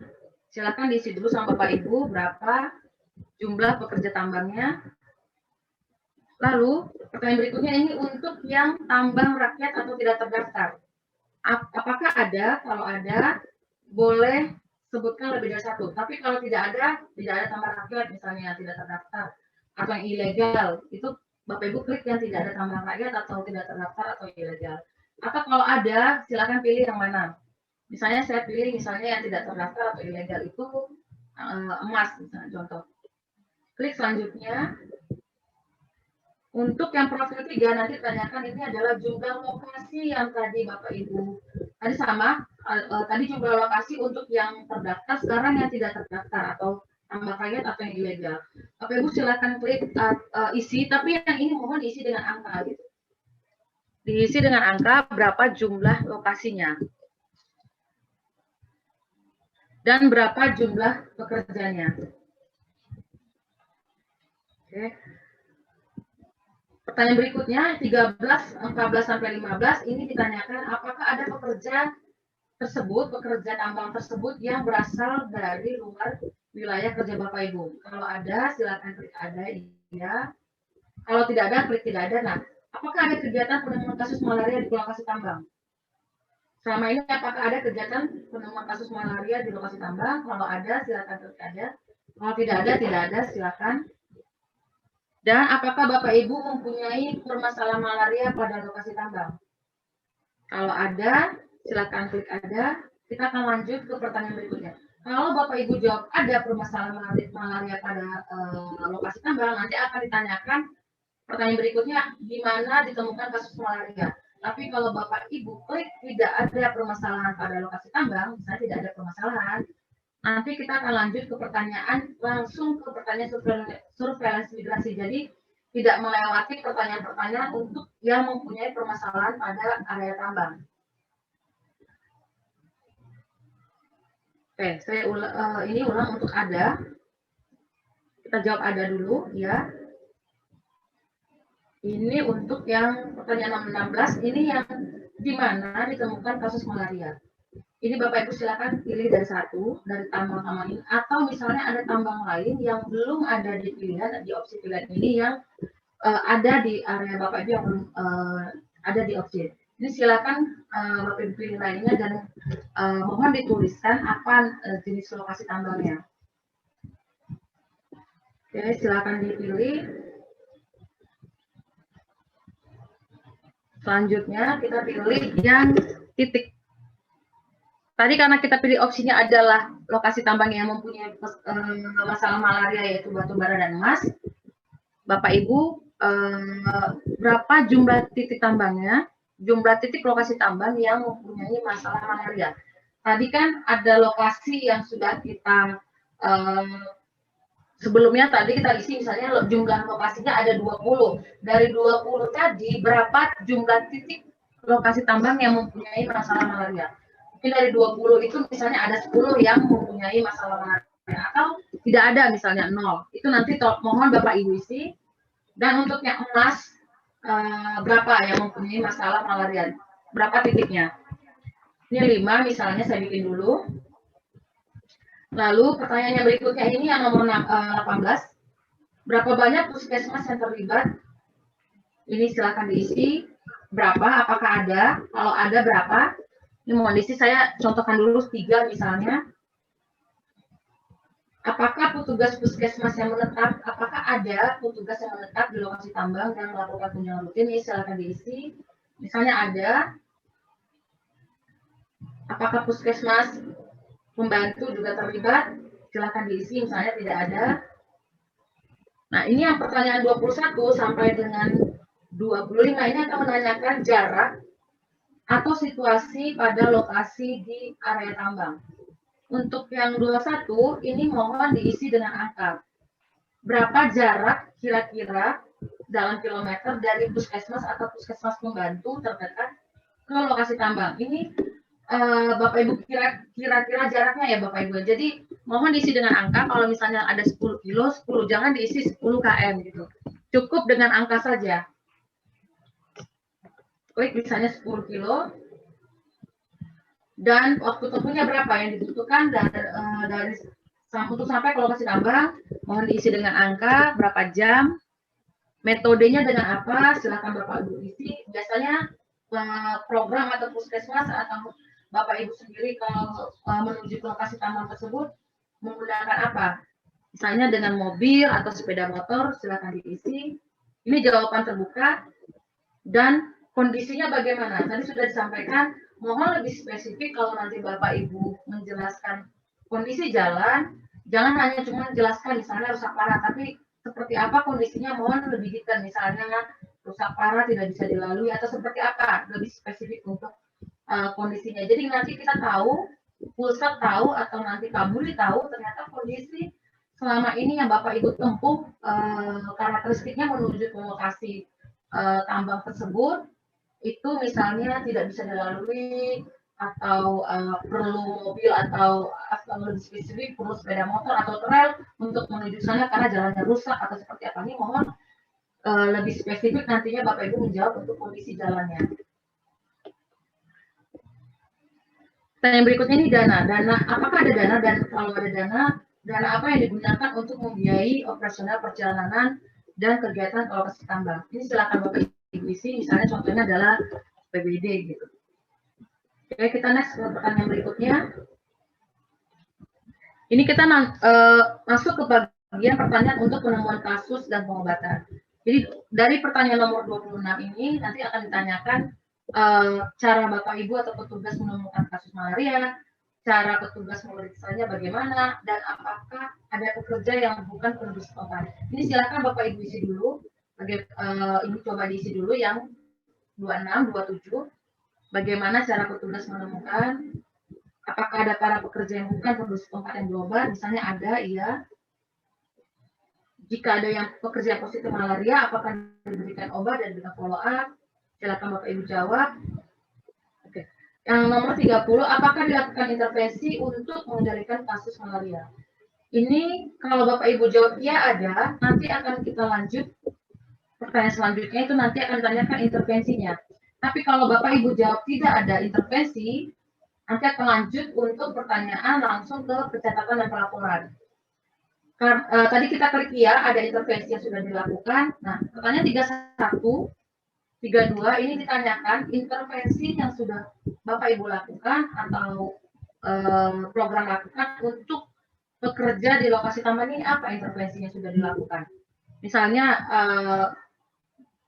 Silakan diisi dulu sama Bapak Ibu berapa jumlah pekerja tambangnya. Lalu pertanyaan berikutnya ini untuk yang tambang rakyat atau tidak terdaftar. Apakah ada? Kalau ada, boleh sebutkan lebih dari satu. Tapi kalau tidak ada tambang rakyat misalnya tidak terdaftar atau yang ilegal, itu Bapak Ibu klik yang tidak ada tambang rakyat atau tidak terdaftar atau ilegal. Atau kalau ada, silakan pilih yang mana. Misalnya saya pilih misalnya yang tidak terdaftar atau ilegal itu emas misalnya contoh. Klik selanjutnya. Untuk yang profil 3 nanti tanyakan ini adalah jumlah lokasi yang tadi Bapak Ibu. Tadi sama, tadi jumlah lokasi untuk yang terdaftar, sekarang yang tidak terdaftar atau tambang rakyat atau yang ilegal. Bapak Ibu silakan klik isi, tapi yang ini mohon diisi dengan angka gitu. Diisi dengan angka berapa jumlah lokasinya. Dan berapa jumlah pekerjanya. Oke. Pertanyaan berikutnya 13, 14 sampai 15 ini ditanyakan apakah ada pekerja tersebut, pekerja tambang tersebut yang berasal dari luar wilayah kerja Bapak Ibu. Kalau ada silakan klik ada, iya. Kalau tidak ada klik tidak ada. Nah, apakah ada kegiatan penemuan kasus malaria di lokasi tambang? Selama ini apakah ada kegiatan penemuan kasus malaria di lokasi tambang? Kalau ada silakan klik ada. Kalau tidak ada silakan. Dan apakah Bapak Ibu mempunyai permasalahan malaria pada lokasi tambang? Kalau ada, silakan klik ada. Kita akan lanjut ke pertanyaan berikutnya. Kalau Bapak Ibu jawab ada permasalahan malaria pada lokasi tambang, nanti akan ditanyakan pertanyaan berikutnya, di mana ditemukan kasus malaria. Tapi kalau Bapak Ibu klik tidak ada permasalahan pada lokasi tambang, misalnya tidak ada permasalahan, nanti kita akan lanjut ke pertanyaan, langsung ke pertanyaan surveillance migrasi. Jadi tidak melewati pertanyaan-pertanyaan untuk yang mempunyai permasalahan pada area tambang. Oke, saya ulang untuk ada. Kita jawab ada dulu, ya. Ini untuk yang pertanyaan 16, ini yang di mana ditemukan kasus malaria. Ini Bapak Ibu silakan pilih dari satu, dari tambang-tambang ini, atau misalnya ada tambang lain yang belum ada di pilihan, di opsi pilihan ini yang ada di area Bapak Ibu yang belum ada di opsi. Ini silakan Bapak Ibu pilih lainnya dan mohon dituliskan apa jenis lokasi tambangnya. Oke, silakan dipilih. Selanjutnya kita pilih yang titik. Tadi karena kita pilih opsinya adalah lokasi tambang yang mempunyai masalah malaria yaitu batu bara dan emas. Bapak Ibu, berapa jumlah titik tambangnya, jumlah titik lokasi tambang yang mempunyai masalah malaria. Tadi kan ada lokasi yang sudah kita, sebelumnya tadi kita isi misalnya jumlah lokasinya ada 20. Dari 20 tadi, berapa jumlah titik lokasi tambang yang mempunyai masalah malaria. Mungkin dari 20 itu misalnya ada 10 yang mempunyai masalah malaria atau tidak ada misalnya 0. Itu nanti mohon Bapak Ibu isi. Dan untuk yang emas berapa yang mempunyai masalah malaria? Berapa titiknya? Ini 5 misalnya saya bikin dulu. Lalu pertanyaannya berikutnya ini yang nomor 18. Berapa banyak puskesmas yang terlibat? Ini silakan diisi. Berapa? Apakah ada? Kalau ada berapa? Ini mohon diisi, saya contohkan dulu 3 misalnya. Apakah petugas puskesmas yang menetap, apakah ada petugas yang menetap di lokasi tambang dan melakukan kunjungan rutin? Ini silakan diisi. Misalnya ada. Apakah puskesmas pembantu juga terlibat? Silakan diisi, misalnya tidak ada. Nah, ini yang pertanyaan 21 sampai dengan 25 ini akan menanyakan jarak atau situasi pada lokasi di area tambang. Untuk yang 21, ini mohon diisi dengan angka. Berapa jarak kira-kira dalam kilometer dari puskesmas atau puskesmas pembantu terdekat ke lokasi tambang. Ini Bapak Ibu kira-kira jaraknya ya Bapak Ibu. Jadi mohon diisi dengan angka, kalau misalnya ada 10 kilo, 10, jangan diisi 10 km gitu. Cukup dengan angka saja. klik misalnya 10 kilo, dan waktu tempuhnya berapa yang dibutuhkan dari untuk sampai ke lokasi tambang, mohon diisi dengan angka, berapa jam, metodenya dengan apa, silakan Bapak Ibu isi. Biasanya program atau puskesmas atau Bapak Ibu sendiri kalau menuju ke lokasi tambang tersebut menggunakan apa? Misalnya dengan mobil atau sepeda motor, silakan diisi. Ini jawaban terbuka. Dan kondisinya bagaimana? Tadi sudah disampaikan, mohon lebih spesifik kalau nanti Bapak Ibu menjelaskan kondisi jalan, jangan hanya cuma menjelaskan misalnya rusak parah, tapi seperti apa kondisinya, mohon lebih detail, misalnya rusak parah tidak bisa dilalui atau seperti apa, lebih spesifik untuk kondisinya. Jadi nanti kita tahu, Pusat tahu atau nanti Kabuli tahu ternyata kondisi selama ini yang Bapak Ibu tempuh karakteristiknya menuju ke lokasi tambang tersebut itu misalnya tidak bisa dilalui atau perlu mobil atau lebih spesifik perlu sepeda motor atau trail untuk menuju sana karena jalannya rusak atau seperti apa, ini mohon lebih spesifik nantinya Bapak Ibu menjawab untuk kondisi jalannya. Pertanyaan berikutnya ini dana, apakah ada dana, dan kalau ada dana apa yang digunakan untuk membiayai operasional perjalanan dan kegiatan lokasi tambang. Ini silakan Bapak Ibu isi, misalnya contohnya adalah PBD gitu. Oke, kita next ke pertanyaan berikutnya. Ini kita masuk ke bagian pertanyaan untuk penemuan kasus dan pengobatan. Jadi dari pertanyaan nomor 26 ini nanti akan ditanyakan cara Bapak Ibu atau petugas menemukan kasus malaria, cara petugas memeriksanya bagaimana, dan apakah ada pekerja yang bukan penduduk setempat. Ini silakan Bapak Ibu isi dulu. Ini coba diisi dulu yang 26, 27. Bagaimana cara petugas menemukan? Apakah ada para pekerja yang bukan penduduk setempat yang berobat? Misalnya ada, iya. Jika ada yang pekerja positif malaria, apakah diberikan obat dan diberikan follow up? Silakan Bapak Ibu jawab. Oke. Yang nomor 30, apakah dilakukan intervensi untuk mengendalikan kasus malaria? Ini kalau Bapak Ibu jawab ya ada, nanti akan kita lanjut. Pertanyaan selanjutnya itu nanti akan ditanyakan intervensinya. Tapi kalau Bapak Ibu jawab tidak ada intervensi, nanti akan lanjut untuk pertanyaan langsung ke pencatatan dan pelaporan. Tadi kita klik ya, ada intervensi yang sudah dilakukan. Nah, pertanyaan 31, 32 ini ditanyakan intervensi yang sudah Bapak Ibu lakukan atau program lakukan untuk pekerja di lokasi tambang ini, apa intervensinya sudah dilakukan. Misalnya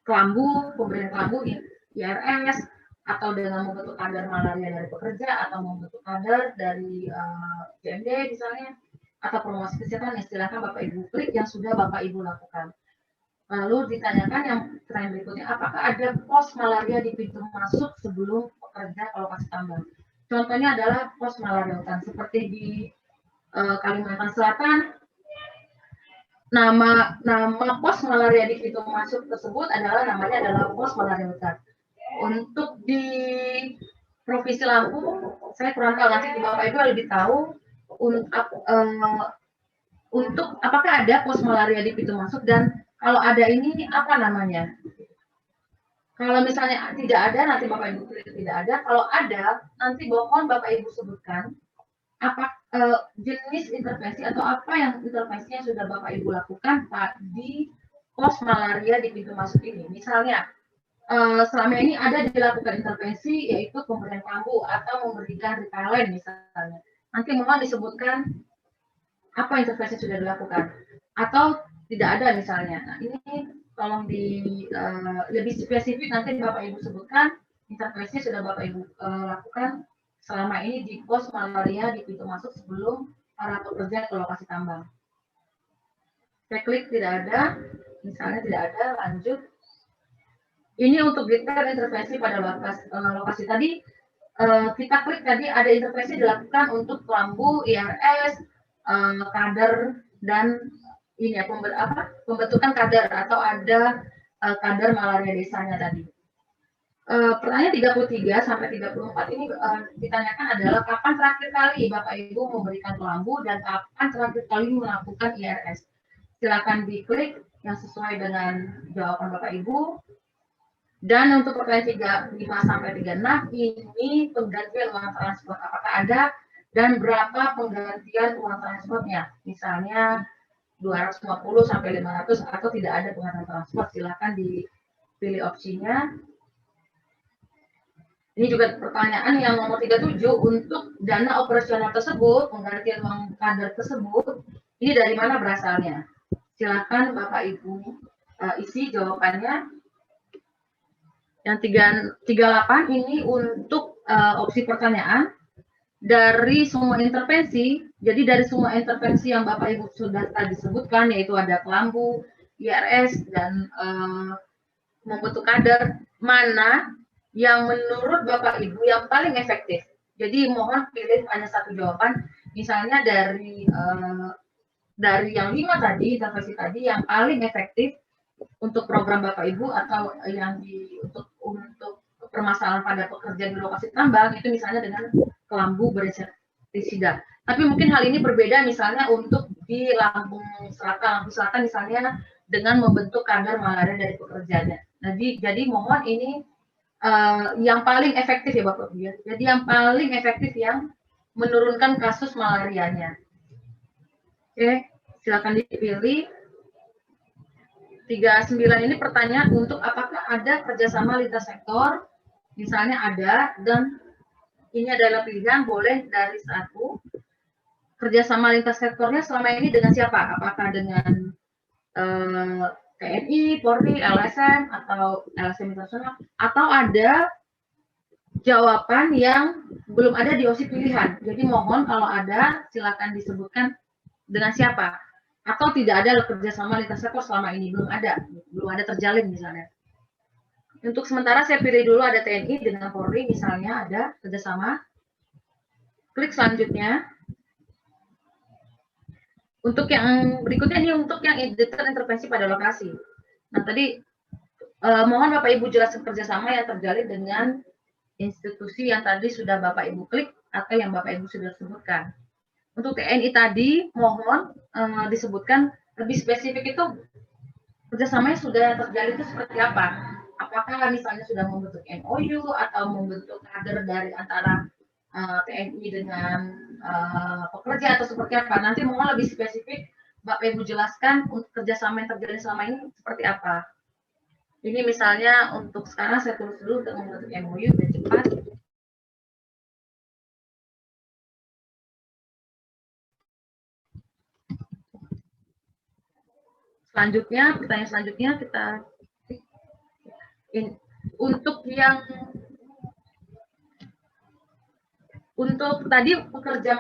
kelambu, pemberian kelambu, IRS, atau dengan membentuk kader malaria dari pekerja, atau membentuk kader dari JMD misalnya, atau promosi kesehatan, istilahkan Bapak Ibu klik yang sudah Bapak Ibu lakukan. Lalu ditanyakan yang pertanyaan berikutnya, apakah ada pos malaria di pintu masuk sebelum pekerja ke lokasi tambang? Contohnya adalah pos malaria hutan, seperti di Kalimantan Selatan, nama pos malaria di pintu masuk tersebut namanya adalah pos malaria hutan. Untuk di Provinsi Lampung, saya kurang tahu, nanti Bapak Ibu lebih tahu untuk apakah ada pos malaria di pintu masuk, dan kalau ada ini apa namanya? Kalau misalnya tidak ada, nanti Bapak Ibu tidak ada. Kalau ada, nanti mohon Bapak Ibu sebutkan apa jenis intervensi atau apa yang intervensi yang sudah Bapak Ibu lakukan di pos malaria di pintu masuk ini. Misalnya selama ini ada dilakukan intervensi yaitu pemberian kelambu atau memberikan repellent misalnya. Nanti mohon disebutkan apa intervensi yang sudah dilakukan atau tidak ada misalnya. Nah, ini tolong lebih spesifik nanti Bapak Ibu sebutkan intervensi sudah Bapak Ibu lakukan selama ini di pos malaria di pintu masuk sebelum para pekerja ke lokasi tambang. Saya klik tidak ada, misalnya tidak ada, lanjut. Ini untuk detail intervensi pada lokasi tadi. Kita klik tadi ada intervensi dilakukan untuk kelambu, IRS, kader, dan ini ya pembentukan kader atau ada kader malaria desanya tadi. Pertanyaan 33 sampai 34 ini ditanyakan adalah kapan terakhir kali Bapak Ibu memberikan kelambu dan kapan terakhir kali melakukan IRS. Silakan diklik yang sesuai dengan jawaban Bapak Ibu. Dan untuk pertanyaan 35 sampai 36 ini penggantian uang transport apakah ada dan berapa penggantian uang transportnya? Misalnya 250 sampai 500 atau tidak ada penggantian transport, silakan dipilih opsinya. Ini juga pertanyaan yang nomor 37, untuk dana operasional tersebut, penggantian uang kader tersebut, ini dari mana berasalnya? Silakan Bapak Ibu isi jawabannya. Yang 38 ini untuk opsi pertanyaan. Dari semua intervensi, jadi dari semua intervensi yang Bapak Ibu sudah tadi sebutkan, yaitu ada kelambu, IRS, dan membentuk kader, mana yang menurut Bapak Ibu yang paling efektif? Jadi mohon pilih hanya satu jawaban, misalnya dari yang 5 tadi, intervensi tadi, yang paling efektif untuk program Bapak Ibu atau yang untuk permasalahan pada pekerja di lokasi tambang itu misalnya dengan kelambu berinsektisida. Tapi mungkin hal ini berbeda misalnya untuk di Lampung Selatan misalnya dengan membentuk kader malaria dari pekerjanya. Jadi mohon ini yang paling efektif ya Bapak Ibu. Jadi yang paling efektif yang menurunkan kasus malarianya. Oke, silakan dipilih. 39 ini pertanyaan untuk apakah ada kerjasama lintas sektor, misalnya ada, dan ini adalah pilihan boleh dari satu. Kerjasama lintas sektornya selama ini dengan siapa? Apakah dengan TNI, Polri, LSM, atau LSM internasional, atau ada jawaban yang belum ada di opsi pilihan. Jadi mohon kalau ada silakan disebutkan dengan siapa. Atau tidak ada kerjasama lintas sektor selama ini, belum ada terjalin misalnya. Untuk sementara saya pilih dulu ada TNI dengan Polri misalnya ada kerjasama. Klik selanjutnya. Untuk yang berikutnya ini untuk yang detail intervensi pada lokasi. Nah tadi mohon Bapak Ibu jelaskan kerjasama yang terjalin dengan institusi yang tadi sudah Bapak Ibu klik atau yang Bapak Ibu sudah sebutkan. Untuk TNI tadi, mohon disebutkan lebih spesifik itu kerjasamanya sudah terjalin itu seperti apa? Apakah misalnya sudah membentuk MOU atau membentuk kader dari antara TNI dengan pekerja atau seperti apa? Nanti mohon lebih spesifik Bapak Ibu jelaskan untuk kerjasama yang terjalin selama ini seperti apa? Ini misalnya untuk sekarang saya tulis dulu untuk membentuk MOU dan cepat. Selanjutnya, pertanyaan selanjutnya kita untuk tadi pekerja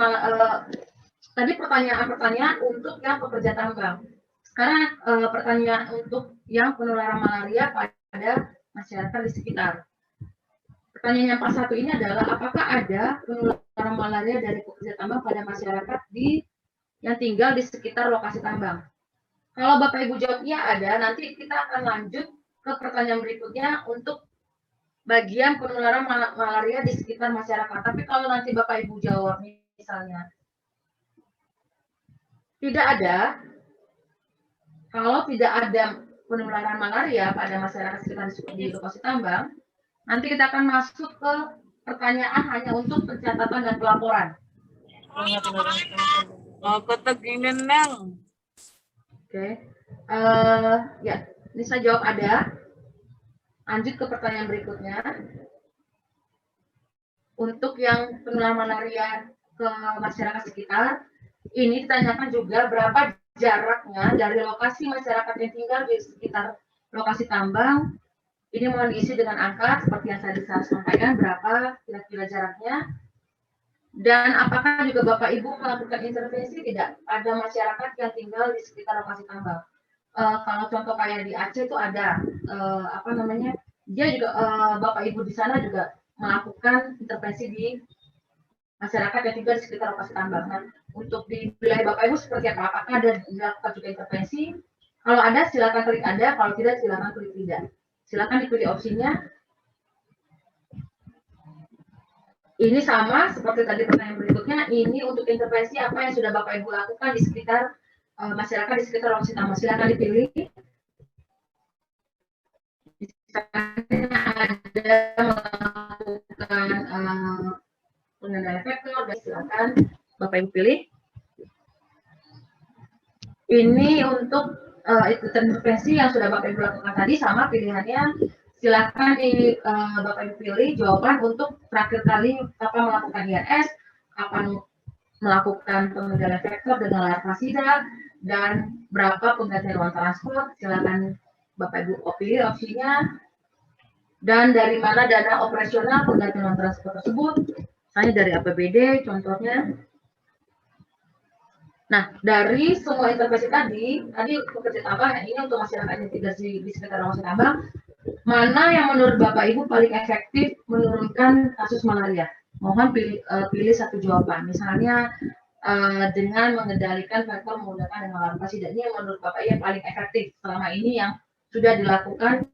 tadi pertanyaan untuk yang pekerja tambang. Sekarang pertanyaan untuk yang penularan malaria pada masyarakat di sekitar. Pertanyaan yang pas satu ini adalah apakah ada penularan malaria dari pekerja tambang pada masyarakat yang tinggal di sekitar lokasi tambang? Kalau Bapak Ibu jawab iya ada, nanti kita akan lanjut ke pertanyaan berikutnya untuk bagian penularan malaria di sekitar masyarakat. Tapi kalau nanti Bapak Ibu jawab misalnya tidak ada, kalau tidak ada penularan malaria pada masyarakat sekitar di lokasi tambang, nanti kita akan masuk ke pertanyaan hanya untuk pencatatan dan pelaporan. Oke, ya, ini saya jawab ada. Lanjut ke pertanyaan berikutnya. Untuk yang penularan malaria ke masyarakat sekitar, ini ditanyakan juga berapa jaraknya dari lokasi masyarakat yang tinggal di sekitar lokasi tambang. Ini mohon diisi dengan angka seperti yang tadi saya sampaikan, berapa kira-kira jaraknya. Dan apakah juga Bapak Ibu melakukan intervensi tidak pada masyarakat yang tinggal di sekitar lokasi tambang? Kalau contoh kayak di Aceh itu ada dia juga Bapak Ibu di sana juga melakukan intervensi di masyarakat yang tinggal di sekitar lokasi tambang. Nah, untuk di wilayah Bapak Ibu seperti apa? Apakah ada dilakukan juga intervensi? Kalau ada silakan klik ada, kalau tidak silakan klik tidak. Silakan dipilih opsinya. Ini sama seperti tadi pertanyaan berikutnya. Ini untuk intervensi apa yang sudah Bapak Ibu lakukan di sekitar masyarakat di sekitar lokasi tambang. Silakan dipilih. Misalnya ada melakukan pengendalian vektor, dan silakan Bapak Ibu pilih. Ini untuk intervensi yang sudah Bapak Ibu lakukan tadi, sama pilihannya. Silakan Bapak Ibu pilih jawaban untuk terakhir kali kapan melakukan INS, kapan melakukan pengendalian vektor dengan layar FASIDA, dan berapa penggantian ruang transport. Silakan Bapak Ibu pilih opsinya. Dan dari mana dana operasional penggantian ruang transport tersebut? Misalnya dari APBD contohnya. Nah, dari semua intervensi tadi pekerja tambang ini untuk masyarakat yang tinggal di sekitar rumah tambang, mana yang menurut Bapak Ibu paling efektif menurunkan kasus malaria? Mohon pilih satu jawaban. Misalnya dengan mengendalikan faktor menggunakan dengan FASIDA, ini yang menurut Bapak Ibu paling efektif selama ini yang sudah dilakukan,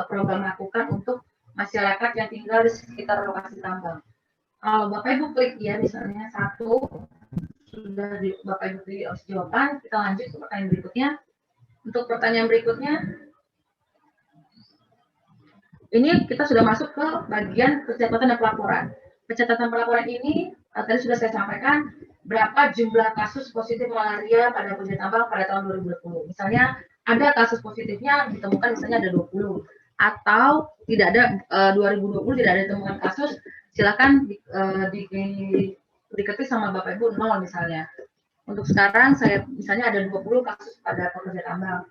program lakukan untuk masyarakat yang tinggal di sekitar lokasi tambang. Kalau Bapak Ibu klik ya, misalnya satu, sudah Bapak Ibu pilih opsi jawaban, kita lanjut ke pertanyaan berikutnya. Untuk pertanyaan berikutnya, ini kita sudah masuk ke bagian pencatatan dan pelaporan. Pencatatan pelaporan ini tadi sudah saya sampaikan berapa jumlah kasus positif malaria pada pekerja tambang pada tahun 2020. Misalnya ada kasus positifnya ditemukan misalnya ada 20, atau tidak ada 2020 tidak ada ditemukan kasus, silakan diketik sama Bapak Ibu 0 misalnya. Untuk sekarang saya misalnya ada 20 kasus pada pekerja tambang.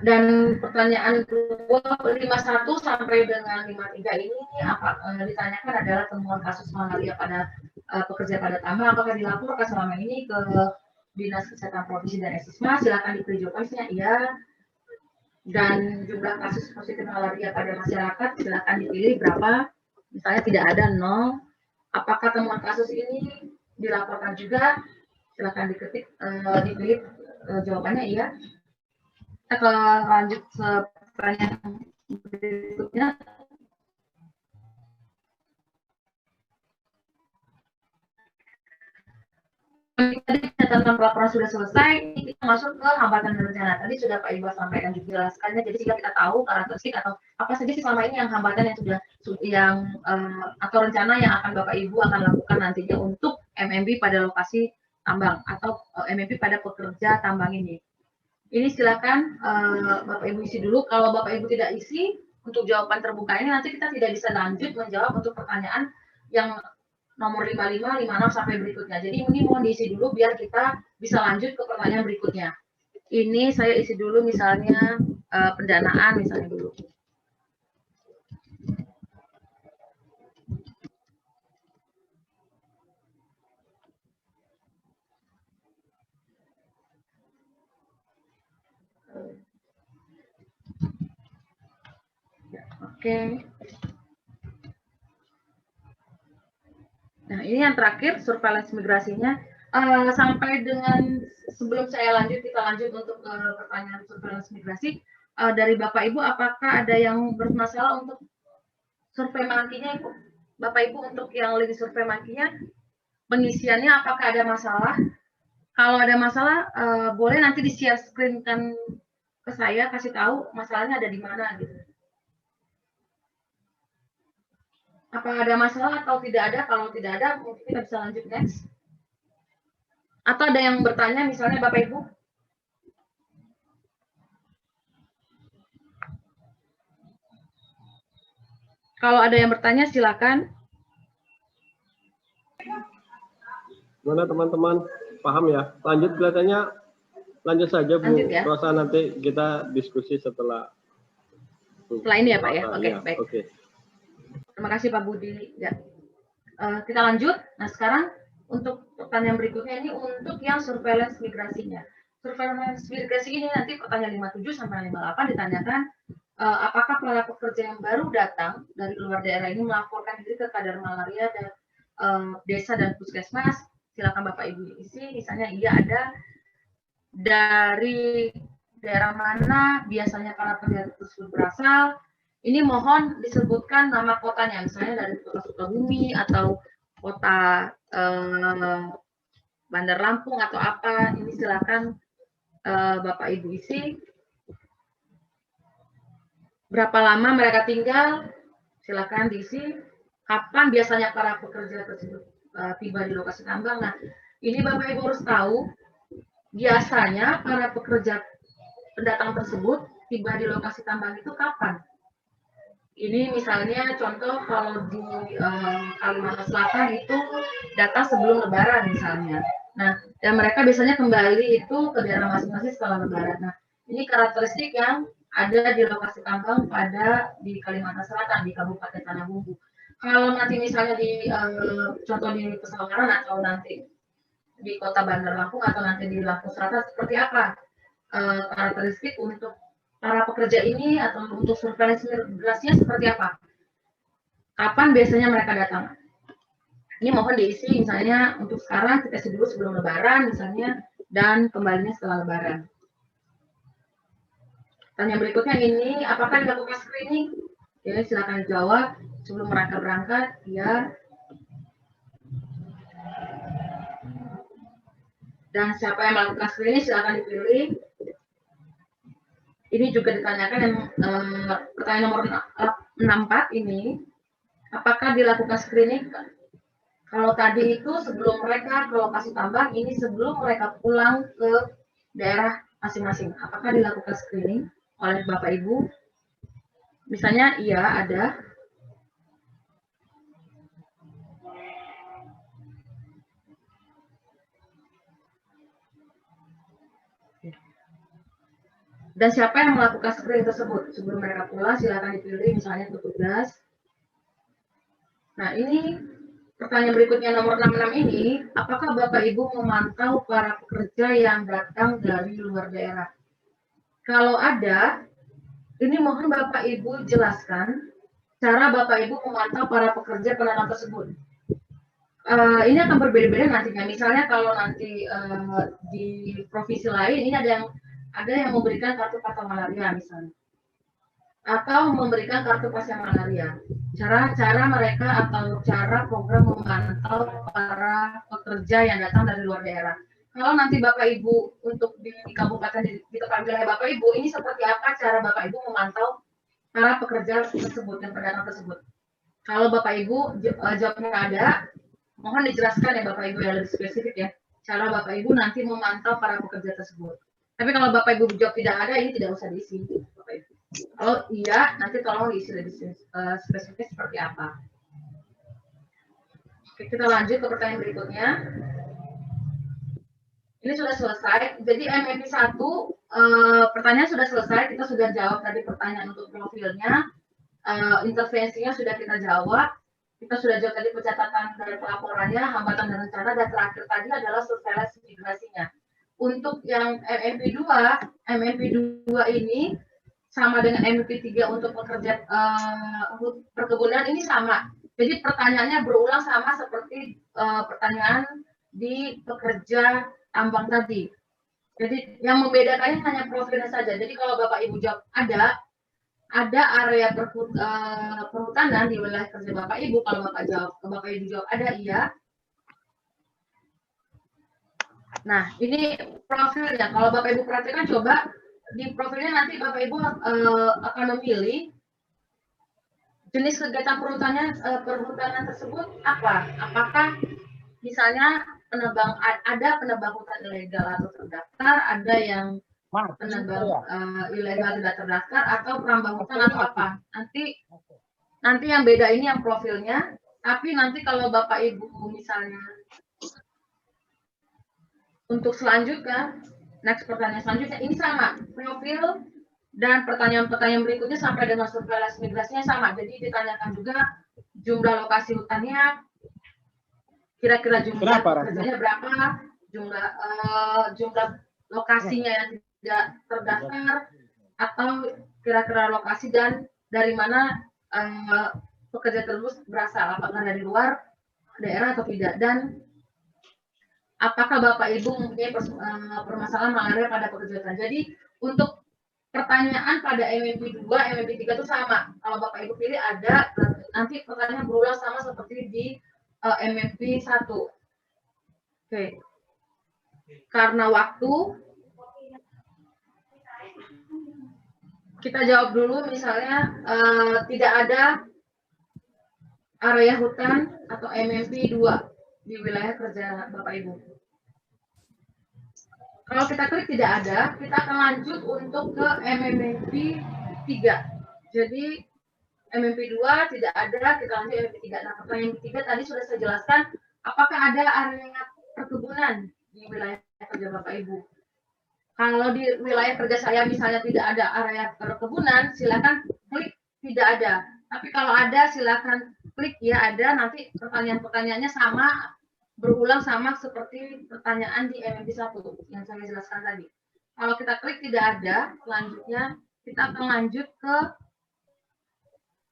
Dan pertanyaan 51 sampai dengan 53 ini apa ditanyakan adalah temuan kasus malaria pada pekerja pada tambang apakah dilaporkan selama ini ke Dinas Kesehatan Provinsi dan Esisma. Silakan dipilih jawabannya iya. Dan jumlah kasus positif malaria pada masyarakat silakan dipilih berapa. Misalnya tidak ada 0. Apakah temuan kasus ini dilaporkan juga? Silakan dipilih jawabannya iya. Kita lanjut ke pertanyaan berikutnya. Tadi catatan pelaporan sudah selesai, kita masuk ke hambatan dan rencana. Tadi sudah Pak Ibu sampaikan juga jelaskannya, jadi sehingga kita tahu karakteristik atau apa saja sih selama ini yang hambatan yang sudah atau rencana yang akan Bapak Ibu akan lakukan nantinya untuk MMB pada lokasi tambang atau MMB pada pekerja tambang ini. Ini silakan Bapak Ibu isi dulu. Kalau Bapak Ibu tidak isi untuk jawaban terbuka ini, nanti kita tidak bisa lanjut menjawab untuk pertanyaan yang nomor 55, 56 sampai berikutnya. Jadi ini mohon diisi dulu biar kita bisa lanjut ke pertanyaan berikutnya. Ini saya isi dulu misalnya pendanaan misalnya dulu. Oke. Nah, ini yang terakhir surveillance migrasinya. Sampai dengan sebelum saya lanjut, kita lanjut untuk pertanyaan surveillance migrasi. Dari Bapak Ibu, apakah ada yang bermasalah untuk survei mangkinya, Ibu? Bapak Ibu untuk yang lagi survei mangkinya, pengisiannya apakah ada masalah? Kalau ada masalah, boleh nanti di-share screen-kan ke saya, kasih tahu masalahnya ada di mana gitu. Apa ada masalah atau tidak ada? Kalau tidak ada, mungkin kita bisa lanjut next. Atau ada yang bertanya, misalnya Bapak Ibu? Kalau ada yang bertanya, silakan. Mana teman-teman? Paham ya? Lanjut kelihatannya, lanjut saja Bu. Lanjut ya. Rosa, nanti kita diskusi setelah. Setelah ini ya Pak ya? Oke, ya, baik. Oke. Terima kasih Pak Budi. Ya. Kita lanjut. Nah sekarang untuk pertanyaan berikutnya ini untuk yang surveillance migrasinya. Surveillance migrasi ini nanti pertanyaan 57 sampai 58 ditanyakan apakah para pekerja yang baru datang dari luar daerah ini melaporkan diri ke kadar malaria dan desa dan puskesmas. Silakan Bapak Ibu isi. Misalnya iya ada. Dari daerah mana biasanya para pekerja tersebut berasal. Ini mohon disebutkan nama kotanya, misalnya dari kota Sukabumi atau kota Bandar Lampung atau apa. Ini silakan Bapak Ibu isi. Berapa lama mereka tinggal, Silakan diisi kapan biasanya para pekerja tersebut tiba di lokasi tambang. Nah, ini Bapak Ibu harus tahu, biasanya para pekerja pendatang tersebut tiba di lokasi tambang itu kapan? Ini misalnya contoh kalau di Kalimantan Selatan itu data sebelum Lebaran misalnya. Nah, dan mereka biasanya kembali itu ke daerah masing-masing setelah Lebaran. Nah, ini karakteristik yang ada di lokasi tambang di Kalimantan Selatan, di Kabupaten Tanah Bumbu. Kalau nanti misalnya di contoh di Pesawaran atau nanti di Kota Bandar Lampung atau nanti di Lampung Selatan, seperti apa karakteristik untuk para pekerja ini atau untuk surveillance migrasinya seperti apa? Kapan biasanya mereka datang? Ini mohon diisi misalnya untuk sekarang kita isi dulu sebelum Lebaran misalnya dan kembalinya setelah Lebaran. Tanya berikutnya ini, apakah dilakukan screening? Oke, silakan jawab sebelum mereka berangkat. Ya. Dan siapa yang melakukan screening silakan dipilih. Ini juga ditanyakan yang pertanyaan nomor 64 ini, apakah dilakukan screening? Kalau tadi itu sebelum mereka ke lokasi tambang, ini sebelum mereka pulang ke daerah masing-masing. Apakah dilakukan screening oleh Bapak Ibu? Misalnya iya ada. Dan siapa yang melakukan screening tersebut? Sebelum mereka pulang, silakan dipilih misalnya petugas. Nah, ini pertanyaan berikutnya nomor 66 ini, apakah Bapak Ibu memantau para pekerja yang datang dari luar daerah? Kalau ada, ini mohon Bapak Ibu jelaskan cara Bapak Ibu memantau para pekerja pendatang tersebut. Ini akan berbeda-beda nantinya. Misalnya kalau nanti di provinsi lain, ini ada yang memberikan kartu pasca malaria misalnya, atau memberikan kartu pasca malaria. Cara mereka atau cara program memantau para pekerja yang datang dari luar daerah. Kalau nanti Bapak Ibu untuk di kabupaten di tempat wilayah Bapak Ibu, ini seperti apa cara Bapak Ibu memantau para pekerja tersebut dan pendatang tersebut? Kalau Bapak Ibu jawabnya ada, mohon dijelaskan ya Bapak Ibu yang lebih spesifik ya. Cara Bapak Ibu nanti memantau para pekerja tersebut. Tapi kalau Bapak Ibu jawab tidak ada, ini tidak usah diisi, Bapak Ibu. Kalau iya, nanti tolong diisi lebih spesifik seperti apa. Oke, kita lanjut ke pertanyaan berikutnya. Ini sudah selesai. Jadi MMP 1, pertanyaan sudah selesai. Kita sudah jawab tadi pertanyaan untuk profilnya. Intervensinya sudah kita jawab. Kita sudah jawab tadi pencatatan dari pelaporannya, hambatan dan rencana, dan terakhir tadi adalah surveillance migrasinya. Untuk yang MMP 2 ini sama dengan MMP 3 untuk pekerja perkebunan ini sama. Jadi pertanyaannya berulang sama seperti pertanyaan di pekerja tambang tadi. Jadi yang membedakannya hanya profilnya saja. Jadi kalau Bapak Ibu jawab ada area perhutanan di wilayah kerja Bapak Ibu. Kalau Bapak Ibu jawab ada, iya. Nah, ini profilnya. Kalau Bapak Ibu perhatikan, coba di profilnya nanti Bapak Ibu akan memilih jenis kegiatan perhutanan tersebut apa? Apakah misalnya ada penebang hutan ilegal atau terdaftar, ada yang penebang ilegal tidak terdaftar, atau perambang hutan atau apa? Nanti yang beda ini yang profilnya. Tapi nanti kalau Bapak Ibu misalnya untuk selanjutnya, next pertanyaan selanjutnya, ini sama, profil dan pertanyaan-pertanyaan berikutnya sampai dengan surveillance migrasinya sama. Jadi ditanyakan juga jumlah lokasi hutannya, kira-kira jumlah pekerjanya berapa, jumlah lokasinya yang tidak terdaftar, atau kira-kira lokasi dan dari mana pekerja tersebut berasal, apakah dari luar daerah atau tidak, dan apakah Bapak Ibu mempunyai permasalahan malaria pada pekerjaan. Jadi untuk pertanyaan pada MMP 2, MMP 3 itu sama. Kalau Bapak Ibu pilih ada, nanti pertanyaan berulang sama seperti di MMP 1. Oke. Karena waktu, kita jawab dulu misalnya tidak ada area hutan atau MMP 2 di wilayah kerja Bapak Ibu. Kalau kita klik tidak ada, kita akan lanjut untuk ke MMP 3. Jadi MMP 2 tidak ada, kita lanjut MMP 3. Nah, pertanyaan ketiga tadi sudah saya jelaskan, apakah ada area perkebunan di wilayah kerja Bapak Ibu? Kalau di wilayah kerja saya misalnya tidak ada area perkebunan, silakan klik tidak ada. Tapi kalau ada, silakan klik ya ada. Nanti pertanyaan-pertanyaannya sama, berulang sama seperti pertanyaan di MMP 1 yang saya jelaskan tadi. Kalau kita klik tidak ada, selanjutnya kita akan lanjut ke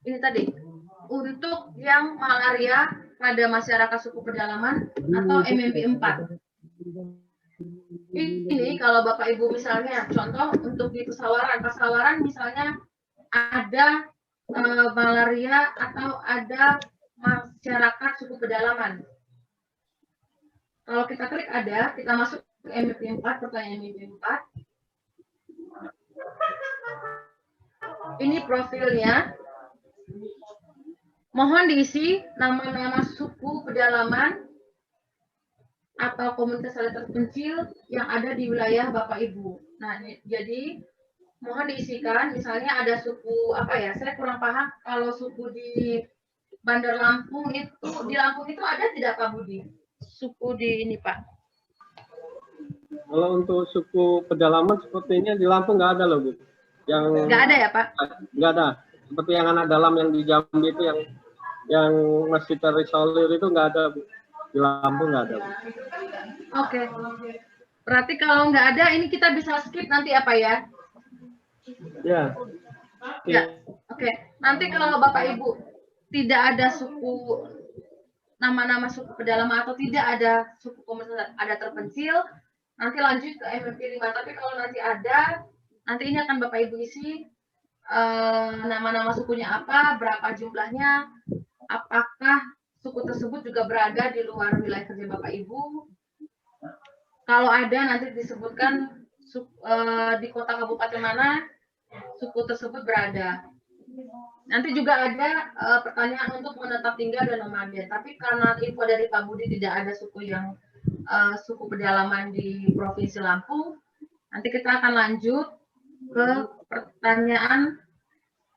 ini tadi. Untuk yang malaria pada masyarakat suku pedalaman atau MMP 4. Ini kalau Bapak Ibu misalnya, contoh untuk di Pesawaran misalnya ada malaria atau ada masyarakat suku pedalaman. Kalau kita klik ada, kita masuk ke MMP 4, pertanyaan MMP 4. Ini profilnya. Mohon diisi nama-nama suku pedalaman atau komunitas terpencil yang ada di wilayah Bapak Ibu. Nah, jadi mohon diisikan, misalnya ada suku apa ya? Saya kurang paham kalau suku di Bandar Lampung itu, di Lampung itu ada tidak Pak Budi? Suku di ini Pak. Kalau untuk suku pedalaman sepertinya di Lampung nggak ada loh Bu. Yang nggak ada ya Pak? Nggak ada. Seperti yang anak dalam yang di Jambi itu yang masih terisolir itu nggak ada Bu. Di Lampung nggak ada Bu. Oke. Berarti kalau nggak ada ini kita bisa skip nanti apa ya? Ya. Ya. Oke. Nanti kalau Bapak Ibu tidak ada suku nama-nama suku pedalaman atau tidak ada suku komunitas ada terpencil, nanti lanjut ke MMP 5. Tapi kalau nanti ada, nanti ini akan Bapak Ibu isi nama-nama sukunya apa, berapa jumlahnya, apakah suku tersebut juga berada di luar wilayah kerja Bapak Ibu. Kalau ada nanti disebutkan di kota kabupaten mana suku tersebut berada. Nanti juga ada pertanyaan untuk menetap tinggal dan nomaden. Tapi karena info dari Pak Budi tidak ada suku yang suku pedalaman di Provinsi Lampung, nanti kita akan lanjut ke pertanyaan.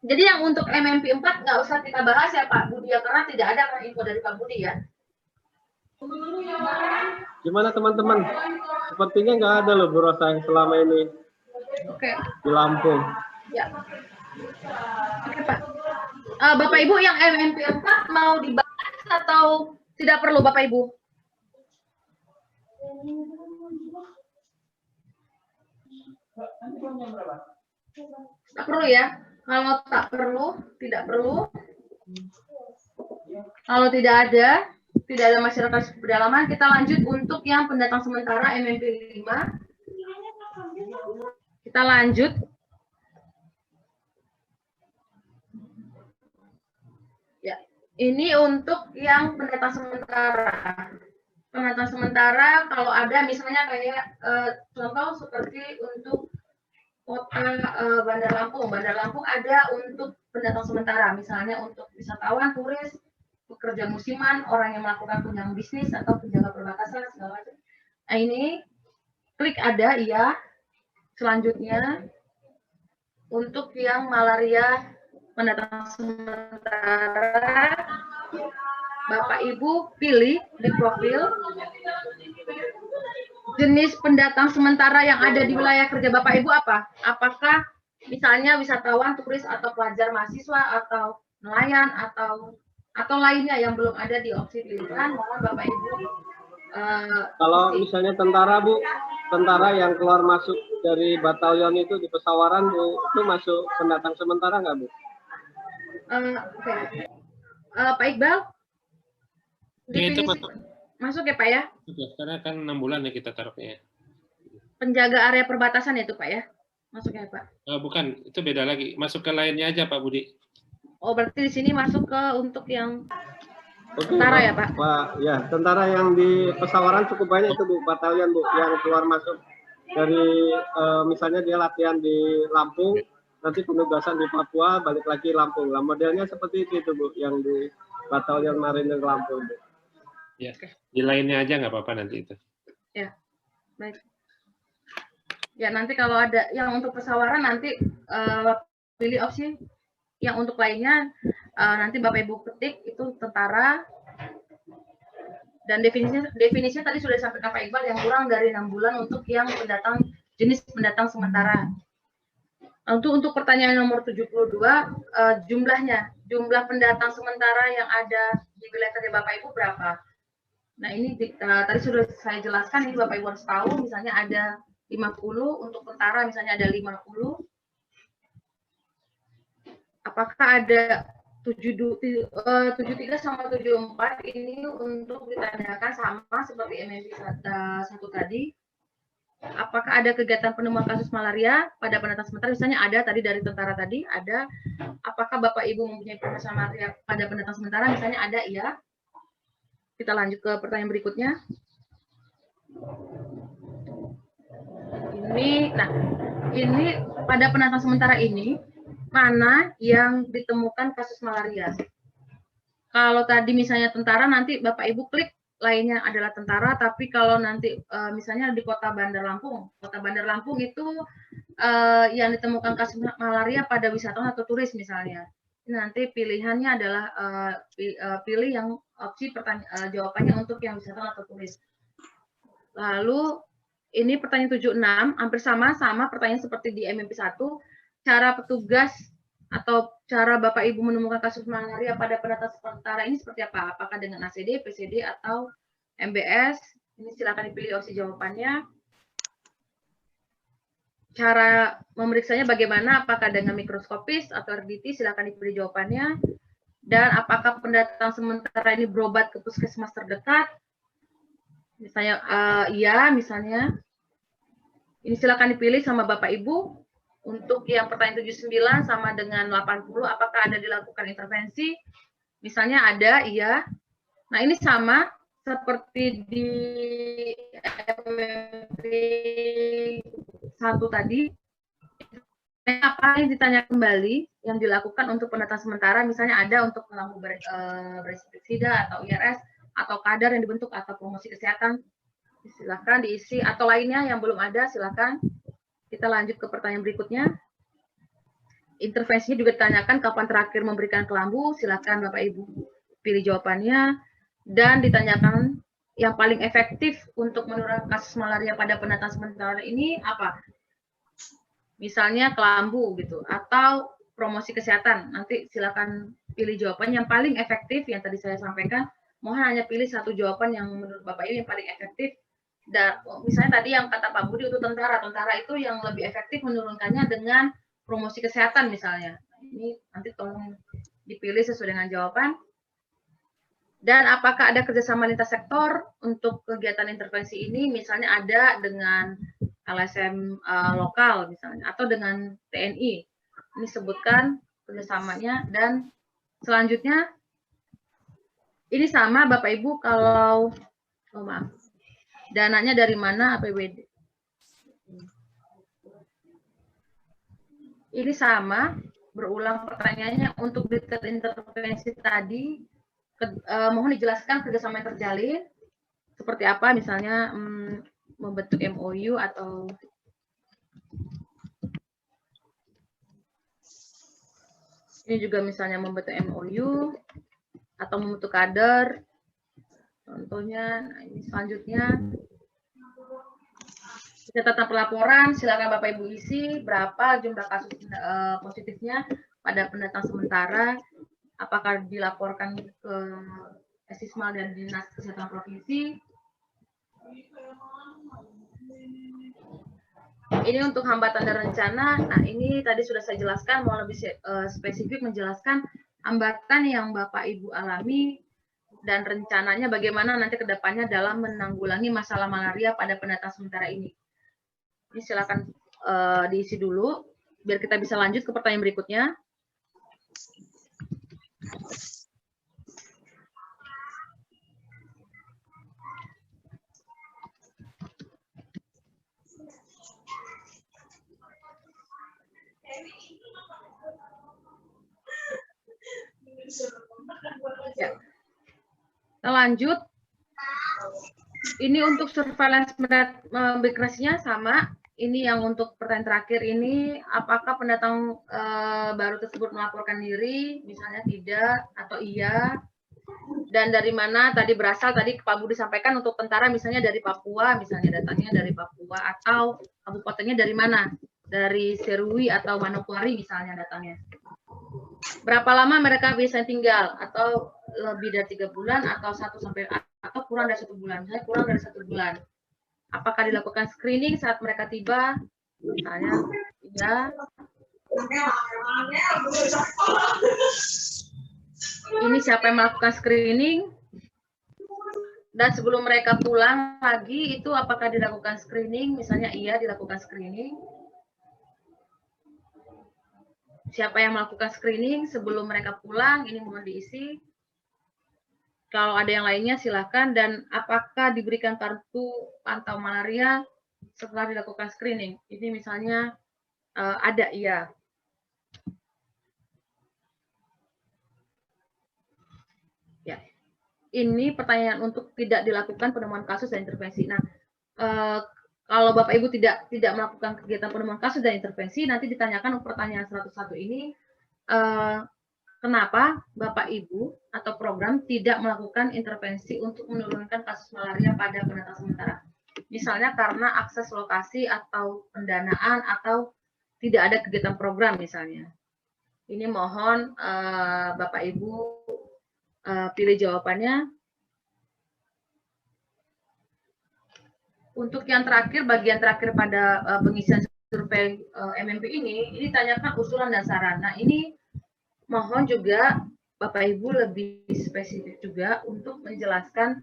Jadi yang untuk MMP 4 nggak usah kita bahas ya Pak Budi ya, karena tidak ada info dari Pak Budi ya. Gimana teman-teman? Sepertinya nggak ada loh Bu Rosa yang selama ini di Lampung. Ya. Oke Pak. Bapak Ibu yang MMP 4 mau dibahas atau tidak perlu Bapak Ibu? Tak perlu ya. Kalau tak perlu, tidak perlu. Kalau tidak ada masyarakat pedalaman, kita lanjut untuk yang pendatang sementara MMP 5. Kita lanjut. Ya, ini untuk yang pendatang sementara. Pendatang sementara kalau ada misalnya kayak contoh seperti untuk kota Bandar Lampung. Bandar Lampung ada untuk pendatang sementara, misalnya untuk wisatawan, turis, pekerja musiman, orang yang melakukan tunjangan bisnis atau penjaga perbatasan segala macam. Nah, ini klik ada iya. Selanjutnya untuk yang malaria pendatang sementara, Bapak Ibu pilih di profil jenis pendatang sementara yang ada di wilayah kerja Bapak Ibu apa? Apakah misalnya wisatawan, turis, atau pelajar, mahasiswa, atau nelayan, atau lainnya yang belum ada di opsi pilihan? Mohon Bapak Ibu. Kalau misalnya tentara Bu, tentara yang keluar masuk dari batalion itu di Pesawaran Bu, itu masuk pendatang sementara nggak Bu? Oke. Pak Iqbal? Itu masuk ya Pak ya? Karena kan 6 bulan ya kita taruhnya. Penjaga area perbatasan itu Pak ya? Masuk ya Pak? Bukan, itu beda lagi. Masuk ke lainnya aja Pak Budi. Oh berarti di sini masuk ke untuk yang Oke, tentara ya Pak? Pak, ya tentara yang di Pesawaran cukup banyak itu Bu, batalion Bu, yang keluar masuk dari misalnya dia latihan di Lampung, nanti penugasan di Papua, balik lagi Lampung. Lah modelnya seperti itu Bu, yang di Batalion Marinir Lampung. Bu. Ya, di lainnya aja nggak apa-apa nanti itu. Ya, baik. Ya, nanti kalau ada yang untuk pesawaran nanti pilih opsi. Yang untuk lainnya nanti Bapak Ibu ketik itu tentara. Dan definisinya tadi sudah disampaikan Pak Iqbal, yang kurang dari 6 bulan untuk yang pendatang jenis pendatang sementara. Untuk pertanyaan nomor 72, jumlah pendatang sementara yang ada di wilayah tadi Bapak Ibu berapa? Nah ini tadi sudah saya jelaskan, ini Bapak Ibu harus tahu, misalnya ada 50, untuk tentara misalnya ada 50. Apakah ada 73 sama 74 ini untuk ditanyakan sama seperti MMP 1 tadi. Apakah ada kegiatan penemuan kasus malaria pada pendatang sementara? Misalnya ada tadi dari tentara tadi, ada. Apakah Bapak Ibu mempunyai informasi malaria pada pendatang sementara? Misalnya ada, iya. Kita lanjut ke pertanyaan berikutnya. Ini pada pendatang sementara ini, mana yang ditemukan kasus malaria? Kalau tadi misalnya tentara, nanti Bapak Ibu klik lainnya adalah tentara, tapi kalau nanti misalnya di Kota Bandar Lampung itu yang ditemukan kasus malaria pada wisatawan atau turis misalnya. Nanti pilihannya adalah pilih yang opsi jawabannya untuk yang wisatawan atau turis. Lalu ini pertanyaan 76, hampir sama pertanyaan seperti di MMP 1. Cara petugas atau cara Bapak Ibu menemukan kasus malaria pada pendatang sementara ini seperti apa? Apakah dengan ACD, PCD, atau MBS? Ini silakan dipilih opsi jawabannya. Cara memeriksanya bagaimana? Apakah dengan mikroskopis atau RDT? Silakan dipilih jawabannya. Dan apakah pendatang sementara ini berobat ke puskesmas terdekat? Misalnya iya, misalnya. Ini silakan dipilih sama Bapak Ibu. Untuk yang pertanyaan 79 sama dengan 80, apakah ada dilakukan intervensi? Misalnya ada, iya. Nah, ini sama seperti di MMP 1 tadi. Apa yang ditanya kembali yang dilakukan untuk pendatang sementara? Misalnya ada untuk melampu beresida atau IRS, atau kadar yang dibentuk, atau promosi kesehatan. Silakan diisi, atau lainnya yang belum ada, silakan. Kita lanjut ke pertanyaan berikutnya. Intervensinya juga ditanyakan kapan terakhir memberikan kelambu. Silakan Bapak Ibu pilih jawabannya. Dan ditanyakan yang paling efektif untuk menurunkan kasus malaria pada pendatang sementara ini apa? Misalnya kelambu gitu, atau promosi kesehatan. Nanti silakan pilih jawaban yang paling efektif yang tadi saya sampaikan. Mohon hanya pilih satu jawaban yang menurut Bapak Ibu yang paling efektif. Dan misalnya tadi yang kata Pak Budi itu tentara itu yang lebih efektif menurunkannya dengan promosi kesehatan misalnya. Ini nanti tolong dipilih sesuai dengan jawaban. Dan apakah ada kerjasama lintas sektor untuk kegiatan intervensi ini? Misalnya ada dengan LSM lokal misalnya, atau dengan TNI. Ini sebutkan kerjasamanya. Dan selanjutnya ini sama Bapak Ibu kalau dananya dari mana APBD. Ini sama, berulang pertanyaannya untuk detail intervensi tadi. Mohon dijelaskan kerjasama yang terjalin. Seperti apa misalnya membentuk MOU atau ini juga misalnya membentuk MOU atau membentuk kader. Contohnya, nah ini selanjutnya. Catatan pelaporan, silakan Bapak Ibu isi berapa jumlah kasus positifnya pada pendatang sementara, apakah dilaporkan ke Sisma dan Dinas Kesehatan Provinsi. Ini untuk hambatan dan rencana. Nah, ini tadi sudah saya jelaskan, mau lebih spesifik menjelaskan hambatan yang Bapak Ibu alami dan rencananya bagaimana nanti ke depannya dalam menanggulangi masalah malaria pada pendatang sementara ini. Ini silakan diisi dulu, biar kita bisa lanjut ke pertanyaan berikutnya. Ya. Kita lanjut. Ini untuk surveillance migrasinya sama. Ini yang untuk pertanyaan terakhir ini, apakah pendatang baru tersebut melaporkan diri, misalnya tidak atau iya, dan dari mana tadi berasal, tadi Pak Budi sampaikan untuk tentara misalnya dari Papua, misalnya datangnya dari Papua, atau kabupatennya dari mana, dari Serui atau Manokwari misalnya datangnya. Berapa lama mereka bisa tinggal, atau lebih dari 3 bulan, atau atau kurang dari 1 bulan, misalnya kurang dari 1 bulan. Apakah dilakukan screening saat mereka tiba? Misalnya, ya. Ini siapa yang melakukan screening? Dan sebelum mereka pulang lagi, itu apakah dilakukan screening? Misalnya, iya dilakukan screening. Siapa yang melakukan screening sebelum mereka pulang? Ini mohon diisi. Kalau ada yang lainnya silakan, dan apakah diberikan kartu pantau malaria setelah dilakukan screening? Ini misalnya ada, iya. Ya. Ini pertanyaan untuk tidak dilakukan penemuan kasus dan intervensi. Nah, kalau Bapak Ibu tidak melakukan kegiatan penemuan kasus dan intervensi, nanti ditanyakan pertanyaan 101 ini, kenapa Bapak Ibu atau program tidak melakukan intervensi untuk menurunkan kasus malaria pada pendatang sementara? Misalnya karena akses lokasi atau pendanaan atau tidak ada kegiatan program misalnya. Ini mohon Bapak Ibu pilih jawabannya. Untuk yang terakhir, bagian terakhir pada pengisian survei MMP ini ditanyakan usulan dan saran. Nah, ini mohon juga Bapak Ibu lebih spesifik juga untuk menjelaskan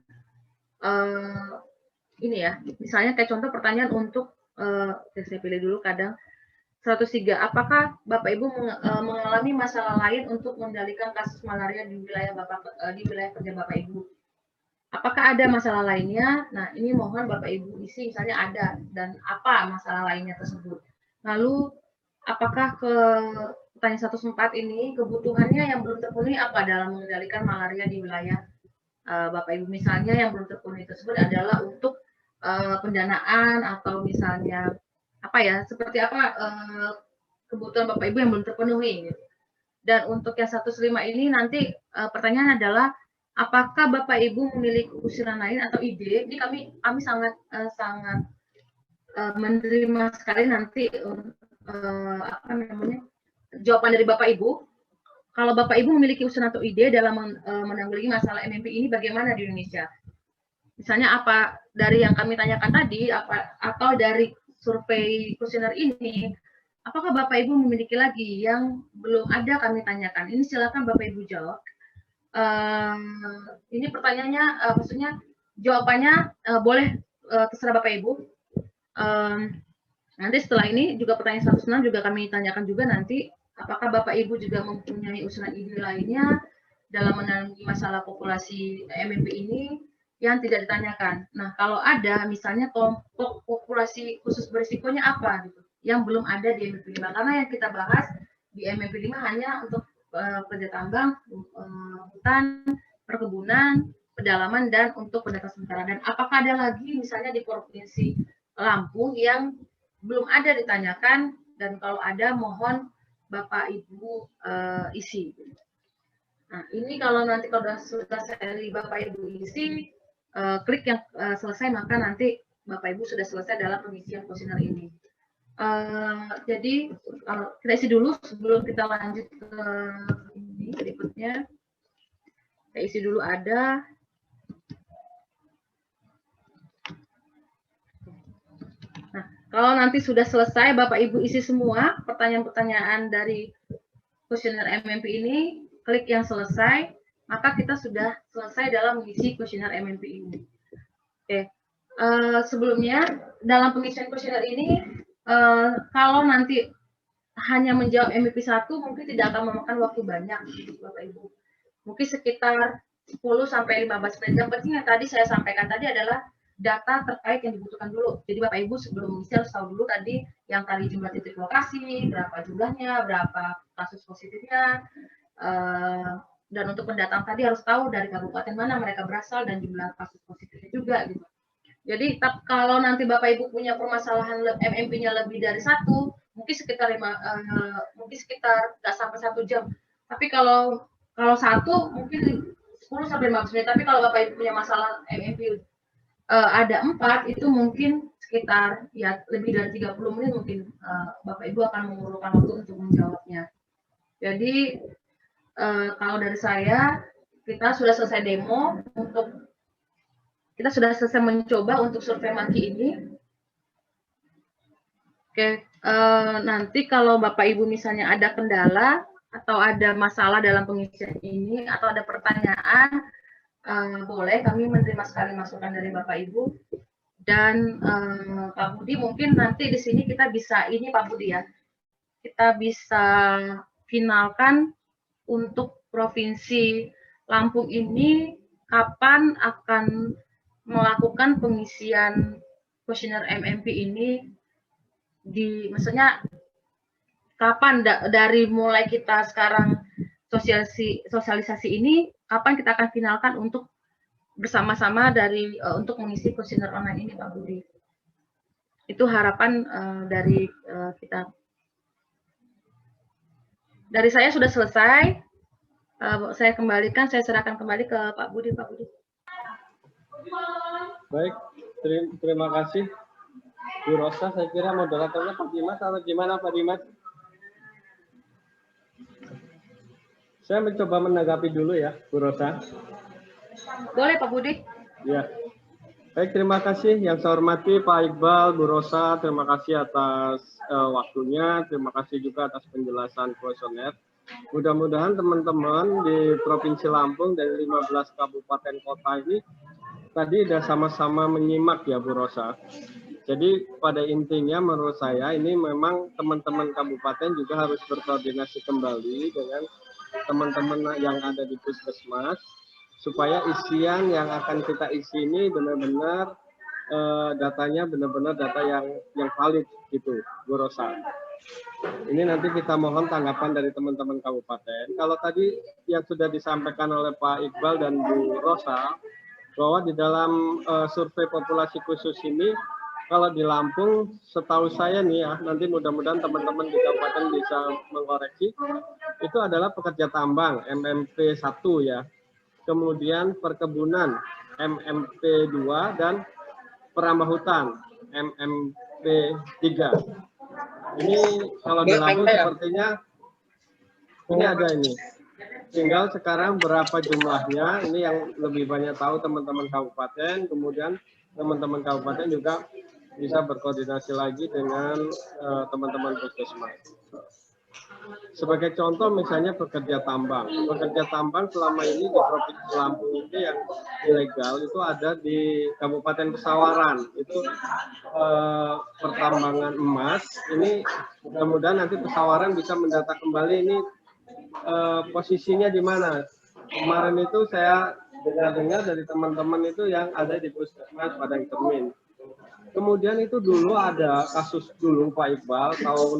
ini ya, misalnya kayak contoh pertanyaan untuk saya pilih dulu kadang 103. Apakah Bapak Ibu mengalami masalah lain untuk mengendalikan kasus malaria di wilayah kerja Bapak Ibu? Apakah ada masalah lainnya? Nah, ini mohon Bapak Ibu isi misalnya ada, dan apa masalah lainnya tersebut. Lalu apakah pertanyaan 104 ini kebutuhannya yang belum terpenuhi apa dalam mengendalikan malaria di wilayah Bapak Ibu? Misalnya yang belum terpenuhi tersebut adalah untuk pendanaan, atau misalnya apa ya, seperti apa kebutuhan Bapak Ibu yang belum terpenuhi. Dan untuk yang 105 ini nanti pertanyaan adalah, apakah Bapak Ibu memiliki usulan lain atau ide? Ini kami sangat menerima sekali nanti apa namanya, jawaban dari Bapak Ibu. Kalau Bapak Ibu memiliki usulan atau ide dalam menanggulangi masalah MMP ini bagaimana di Indonesia? Misalnya apa dari yang kami tanyakan tadi, atau dari survei kuesioner ini, apakah Bapak Ibu memiliki lagi yang belum ada kami tanyakan? Ini silakan Bapak Ibu jawab. Ini pertanyaannya, maksudnya jawabannya boleh terserah Bapak Ibu. Nanti setelah ini juga pertanyaan 106 juga kami tanyakan juga nanti, apakah Bapak Ibu juga mempunyai usulan ide lainnya dalam menangani masalah populasi MMP ini yang tidak ditanyakan. Nah, kalau ada misalnya kelompok populasi khusus berisikonya apa gitu, yang belum ada di MMP 5, karena yang kita bahas di MMP 5 hanya untuk kerja tambang, hutan, perkebunan, pedalaman, dan untuk pendatang sementara. Dan apakah ada lagi misalnya di Provinsi Lampung yang belum ada ditanyakan, dan kalau ada mohon Bapak Ibu isi. Nah, ini kalau nanti kalau sudah selesai Bapak Ibu isi, klik yang selesai, maka nanti Bapak Ibu sudah selesai dalam pengisian kuesioner ini. Jadi kita isi dulu sebelum kita lanjut ke ini berikutnya. Kita isi dulu ada. Nah, kalau nanti sudah selesai Bapak Ibu isi semua pertanyaan-pertanyaan dari kuesioner MMP ini, klik yang selesai, maka kita sudah selesai dalam mengisi kuesioner MMP ini. Oke. Sebelumnya dalam pengisian kuesioner ini, kalau nanti hanya menjawab MMP 1 mungkin tidak akan memakan waktu banyak, Bapak Ibu. Mungkin sekitar 10 sampai 15 menit. Yang penting yang tadi saya sampaikan tadi adalah data terkait yang dibutuhkan dulu. Jadi Bapak Ibu sebelum mengisi harus tahu dulu tadi yang tadi jumlah titik lokasi, berapa jumlahnya, berapa kasus positifnya, Dan untuk pendatang tadi harus tahu dari kabupaten mana mereka berasal dan jumlah kasus positifnya juga gitu. Jadi kalau nanti Bapak Ibu punya permasalahan MMP-nya lebih dari satu, mungkin sekitar mungkin sekitar nggak sampai 1 jam. Tapi kalau satu mungkin 10 sampai 15 menit. Tapi kalau Bapak Ibu punya masalah MMP ada 4, itu mungkin sekitar ya lebih dari 30 menit mungkin Bapak Ibu akan memerlukan waktu untuk menjawabnya. Jadi kalau dari saya, kita sudah selesai demo kita sudah selesai mencoba untuk survei maki ini. Oke, nanti kalau Bapak Ibu misalnya ada kendala atau ada masalah dalam pengisian ini atau ada pertanyaan, boleh kami menerima sekali masukan dari Bapak Ibu. Dan Pak Budi mungkin nanti di sini kita bisa ini Pak Budi ya, kita bisa finalkan untuk Provinsi Lampung ini kapan akan melakukan pengisian kuesioner MMP ini maksudnya kapan dari mulai kita sekarang sosialisasi ini, kapan kita akan finalkan untuk bersama-sama untuk mengisi kuesioner online ini Pak Budi. Itu harapan dari kita. Dari saya sudah selesai. Saya serahkan kembali ke Pak Budi. Pak Budi. Baik, terima kasih Bu Rosa. Saya kira moderatornya Pak Dimas atau gimana Pak Dimas? Saya mencoba menanggapi dulu ya Bu Rosa. Boleh Pak Budi. Ya. Baik, terima kasih yang saya hormati Pak Iqbal, Bu Rosa. Terima kasih atas waktunya. Terima kasih juga atas penjelasan kuesioner. Mudah-mudahan teman-teman di Provinsi Lampung dari 15 kabupaten kota ini tadi sudah sama-sama menyimak ya Bu Rosa. Jadi pada intinya menurut saya ini memang teman-teman kabupaten juga harus berkoordinasi kembali dengan teman-teman yang ada di Puskesmas supaya isian yang akan kita isi ini benar-benar datanya benar-benar data yang valid gitu Bu Rosa. Ini nanti kita mohon tanggapan dari teman-teman kabupaten. Kalau tadi yang sudah disampaikan oleh Pak Iqbal dan Bu Rosa bahwa di dalam survei populasi khusus ini, kalau di Lampung, setahu saya nih ya, nanti mudah-mudahan teman-teman di kabupaten bisa mengoreksi, itu adalah pekerja tambang, MMP 1 ya. Kemudian perkebunan, MMP 2, dan perambah hutan, MMP 3. Ini kalau di Lampung sepertinya, ini ada ini. Tinggal sekarang berapa jumlahnya, ini yang lebih banyak tahu teman-teman kabupaten, kemudian teman-teman kabupaten juga bisa berkoordinasi lagi dengan teman-teman puskesmas. Sebagai contoh misalnya pekerja tambang. Pekerja tambang selama ini di Provinsi Lampung ini yang ilegal itu ada di Kabupaten Pesawaran. Itu pertambangan emas. Ini mudah-mudahan nanti Pesawaran bisa mendata kembali ini posisinya di mana. Kemarin itu saya dengar dari teman-teman itu yang ada di Puskesmas Padang Cermin. Kemudian itu dulu ada kasus dulu Pak Iqbal tahun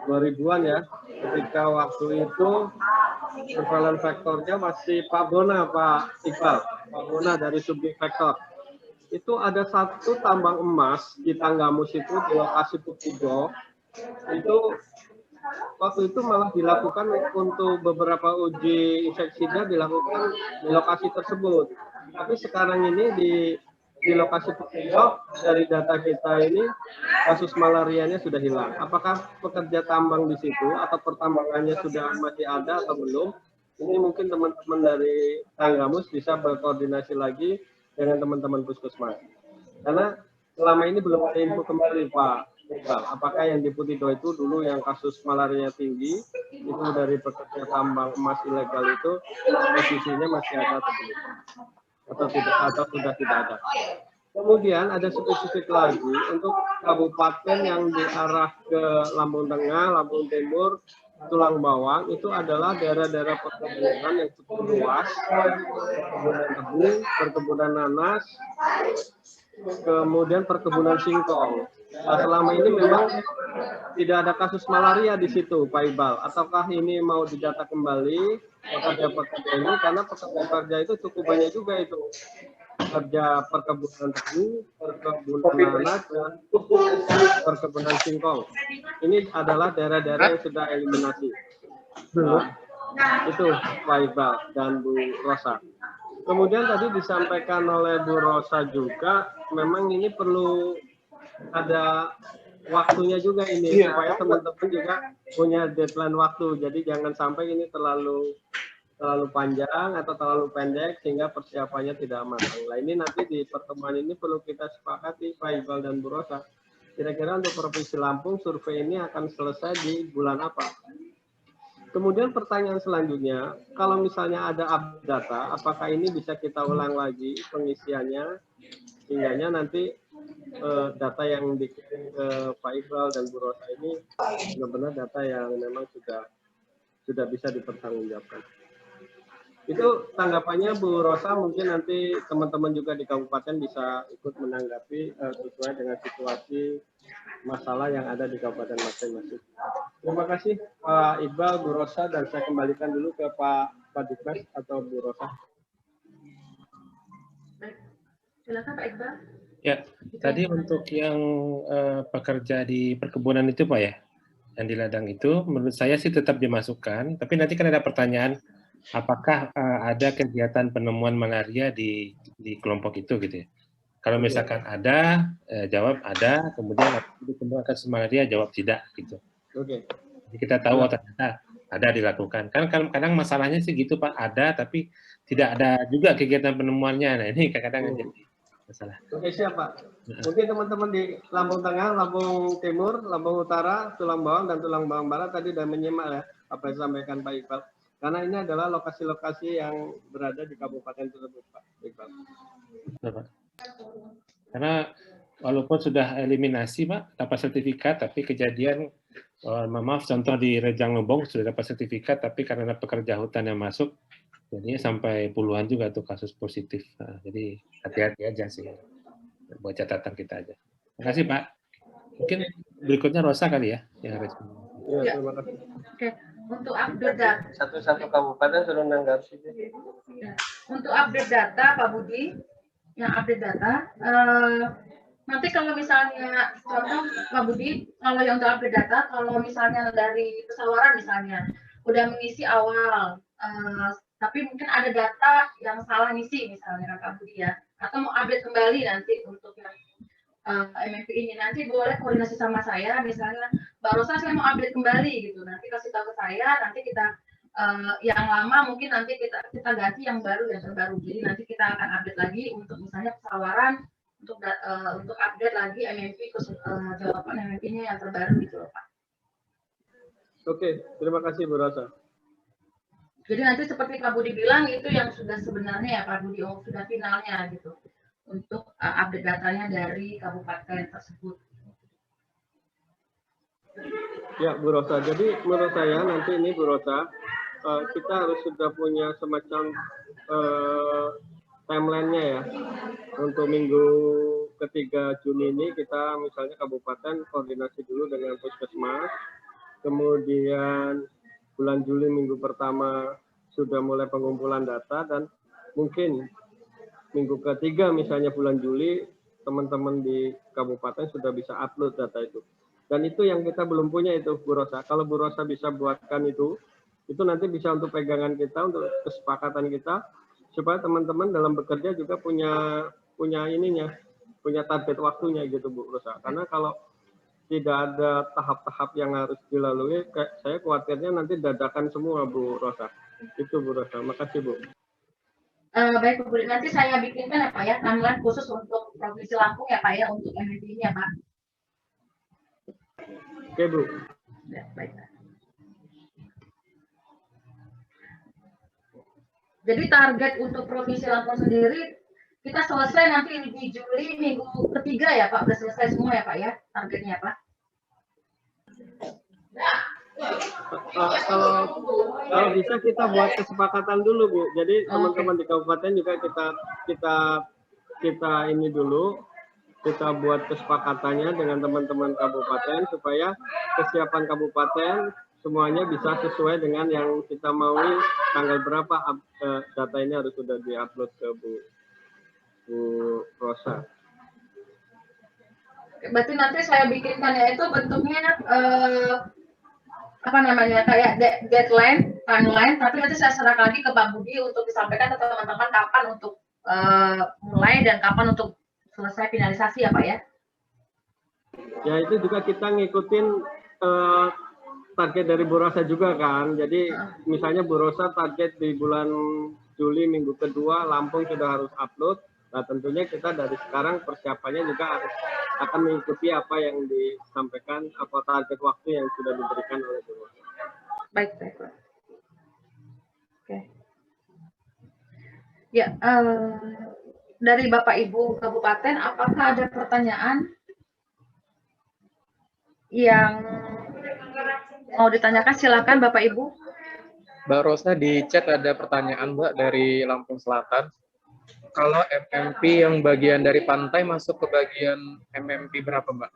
2000-an ya, ketika waktu itu surveillance vektornya masih Pak Bona, Pak Iqbal, Pak Bona dari Subdik Vektor. Itu ada satu tambang emas di Tanggamus itu di lokasi Pukudo, itu waktu itu malah dilakukan untuk beberapa uji inseksida dilakukan di lokasi tersebut. Tapi sekarang ini di lokasi Pukudo dari data kita ini kasus malarianya sudah hilang. Apakah pekerja tambang di situ atau pertambangannya sudah masih ada atau belum? Ini mungkin teman-teman dari Tanggamus bisa berkoordinasi lagi dengan teman-teman puskesmas. Karena selama ini belum ada info kembali Pak. Apakah yang di Pukudo itu dulu yang kasus malaria tinggi itu dari pekerja tambang emas ilegal itu posisinya masih ada atau tidak, atau sudah tidak ada. Kemudian ada spesifik lagi untuk kabupaten yang diarah ke Lampung Tengah, Lampung Timur, Tulang Bawang itu adalah daerah-daerah perkebunan yang cukup luas, perkebunan tebu, perkebunan nanas, kemudian perkebunan singkong. selama ini memang tidak ada kasus malaria di situ, Pak Iqbal. Ataukah ini mau didata kembali pekerja-pekerja ini, karena pekerja itu cukup banyak juga itu. Pekerja perkebunan tebu, perkebunan nanas, dan perkebunan singkong. Ini adalah daerah-daerah yang sudah eliminasi. Itu Pak Iqbal dan Bu Rosa. Kemudian tadi disampaikan oleh Bu Rosa juga, memang ini perlu ada waktunya juga ini, supaya teman-teman juga punya deadline waktu. Jadi jangan sampai ini terlalu panjang atau terlalu pendek sehingga persiapannya tidak matang. Nah, ini nanti di pertemuan ini perlu kita sepakati, Pak Iqbal dan Bu Rosa. Kira-kira untuk Provinsi Lampung survei ini akan selesai di bulan apa? Kemudian pertanyaan selanjutnya, kalau misalnya ada update data, apakah ini bisa kita ulang lagi pengisiannya, sehingga nanti data yang dikirim ke Pak Iqbal dan Bu Rosa ini benar-benar data yang memang sudah bisa dipertanggungjawabkan. Itu tanggapannya Bu Rosa, mungkin nanti teman-teman juga di kabupaten bisa ikut menanggapi sesuai dengan situasi masalah yang ada di kabupaten masing-masing. Terima kasih Pak Iqbal, Bu Rosa, dan saya kembalikan dulu ke Pak Dikmas atau Bu Rosa. Silakan Pak Iqbal. Ya, tadi untuk yang pekerja di perkebunan itu Pak ya, yang di ladang itu, menurut saya sih tetap dimasukkan, tapi nanti kan ada pertanyaan, apakah ada kegiatan penemuan malaria di kelompok itu gitu ya. Kalau misalkan ada, jawab ada, kemudian ditemukan kasus malaria, jawab tidak gitu. Oke. Jadi kita tahu ternyata ada dilakukan. Kan kadang masalahnya sih gitu Pak, ada tapi tidak ada juga kegiatan penemuannya. Nah ini kadang-kadang jadi masalah. Oke, siap Pak. Mungkin teman-teman di Lampung Tengah, Lampung Timur, Lampung Utara, Tulang Bawang dan Tulang Bawang Barat tadi sudah menyimak ya apa yang disampaikan Pak Iqbal. Karena ini adalah lokasi-lokasi yang berada di kabupaten tersebut, Pak Iqbal. Pak. Karena walaupun sudah eliminasi Pak, dapat sertifikat, tapi kejadian, maaf contoh di Rejang Lebong sudah dapat sertifikat, tapi karena pekerja hutan yang masuk, jadinya sampai puluhan juga tuh kasus positif. Nah, jadi hati-hati aja sih, buat catatan kita aja. Terima kasih Pak. Mungkin berikutnya Rosa kali ya yang respon. Ya, terima kasih. Oke, untuk update data. Satu-satu kabupaten sudah menanggapi. Ya. Untuk update data Pak Budi, yang update data, nanti kalau misalnya contoh Pak Budi, kalau yang untuk update data, kalau misalnya dari pesawaran misalnya udah mengisi awal, tapi mungkin ada data yang salah ngisi misalnya Pak Budi ya, atau mau update kembali nanti untuk yang MMP ini, nanti boleh koordinasi sama saya, misalnya Mbak Rosa saya mau update kembali gitu, nanti kasih tahu ke saya, nanti kita yang lama mungkin nanti kita ganti yang baru, yang terbaru. Jadi nanti kita akan update lagi untuk misalnya pesawaran, untuk update lagi MMP jawaban MMP-nya yang terbaru gitu loh Pak. Oke, terima kasih Bu Rosa. Jadi nanti seperti Pak Budi bilang itu yang sudah sebenarnya ya Pak Budi, sudah finalnya gitu untuk update datanya dari kabupaten tersebut. Ya Bu Rosa, jadi menurut saya nanti ini Bu Rosa, kita harus sudah punya semacam timeline-nya ya. Untuk minggu ketiga Juni ini kita misalnya kabupaten koordinasi dulu dengan Puskesmas, kemudian bulan Juli minggu pertama sudah mulai pengumpulan data, dan mungkin minggu ketiga misalnya bulan Juli teman-teman di kabupaten sudah bisa upload data itu. Dan itu yang kita belum punya itu Bu Rosa. Kalau Bu Rosa bisa buatkan itu nanti bisa untuk pegangan kita, untuk kesepakatan kita, supaya teman-teman dalam bekerja juga punya ininya, punya target waktunya gitu Bu Rosa. Karena kalau tidak ada tahap-tahap yang harus dilalui, saya khawatirnya nanti dadakan semua Bu Rosa. Itu Bu Rosa. Makasih Bu. Baik Bu, nanti saya bikinkan ya Pak ya, timeline khusus untuk Provinsi Lampung ya Pak ya, untuk MMP ini ya Pak. Oke Bu. Ya, baik. Jadi target untuk Provinsi Lampung sendiri kita selesai nanti di Juli minggu ketiga ya Pak, udah selesai semua ya Pak ya targetnya Pak. Kalau bisa kita buat kesepakatan dulu Bu. Jadi teman-teman di kabupaten juga kita ini dulu, kita buat kesepakatannya dengan teman-teman kabupaten supaya kesiapan kabupaten semuanya bisa sesuai dengan yang kita maui tanggal berapa data ini harus sudah diupload ke Bu Rosa. Berarti nanti saya bikinkan ya itu bentuknya apa namanya kayak deadline, timeline, tapi nanti saya serahkan lagi ke Pak Budi untuk disampaikan ke teman-teman kapan untuk mulai dan kapan untuk selesai finalisasi ya Pak ya. Ya itu juga kita ngikutin target dari Bu Rosa juga kan. Jadi misalnya Bu Rosa target di bulan Juli minggu kedua Lampung sudah harus upload. Nah tentunya kita dari sekarang persiapannya juga harus akan mengikuti apa yang disampaikan, apa target waktu yang sudah diberikan oleh Bu Rosa. Baik, baik, Pak. Oke. Ya, dari Bapak Ibu Kabupaten, apakah ada pertanyaan yang mau ditanyakan? Silakan Bapak Ibu. Mbak Rosa, di chat ada pertanyaan Mbak dari Lampung Selatan. Kalau MMP yang bagian dari pantai masuk ke bagian MMP berapa Mbak?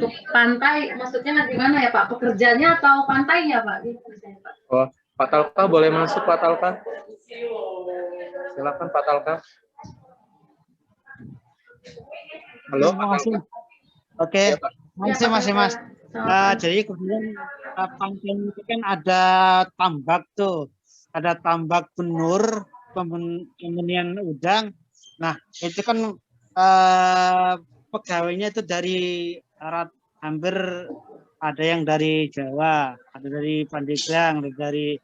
Untuk pantai, maksudnya di mana ya Pak? Pekerjanya atau pantainya Pak? Oh, Pak Talka boleh masuk Pak Talka? Silakan Pak Talka. Halo, Pak Talka. Oke, Ya, Pak. Mas. Jadi kemudian pantai itu kan ada tambak tuh, ada tambak benur, pembenihan udang. Nah, itu kan pegawainya itu dari hampir ada yang dari Jawa, ada dari Pandeglang, ada dari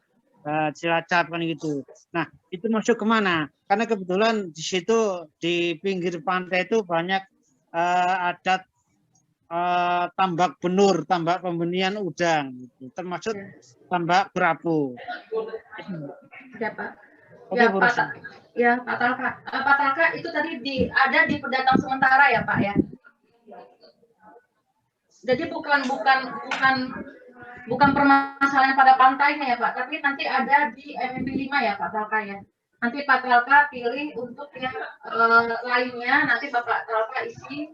Cilacap kan gitu. Nah, itu masuk kemana? Karena kebetulan di situ di pinggir pantai itu banyak adat tambak benur, tambak pembenihan udang, gitu. Termasuk tambak kerapu. Ya Pak. Oke, Ya Bu Pak. Rosa. Ya Pak Talka. Pak Talka itu tadi ada di pendatang sementara ya Pak ya. Jadi bukan permasalahan pada pantainya ya Pak, tapi nanti ada di MMP 5 ya Pak Talka ya. Nanti Pak Talka pilih untuk yang lainnya, nanti Bapak Talka isi.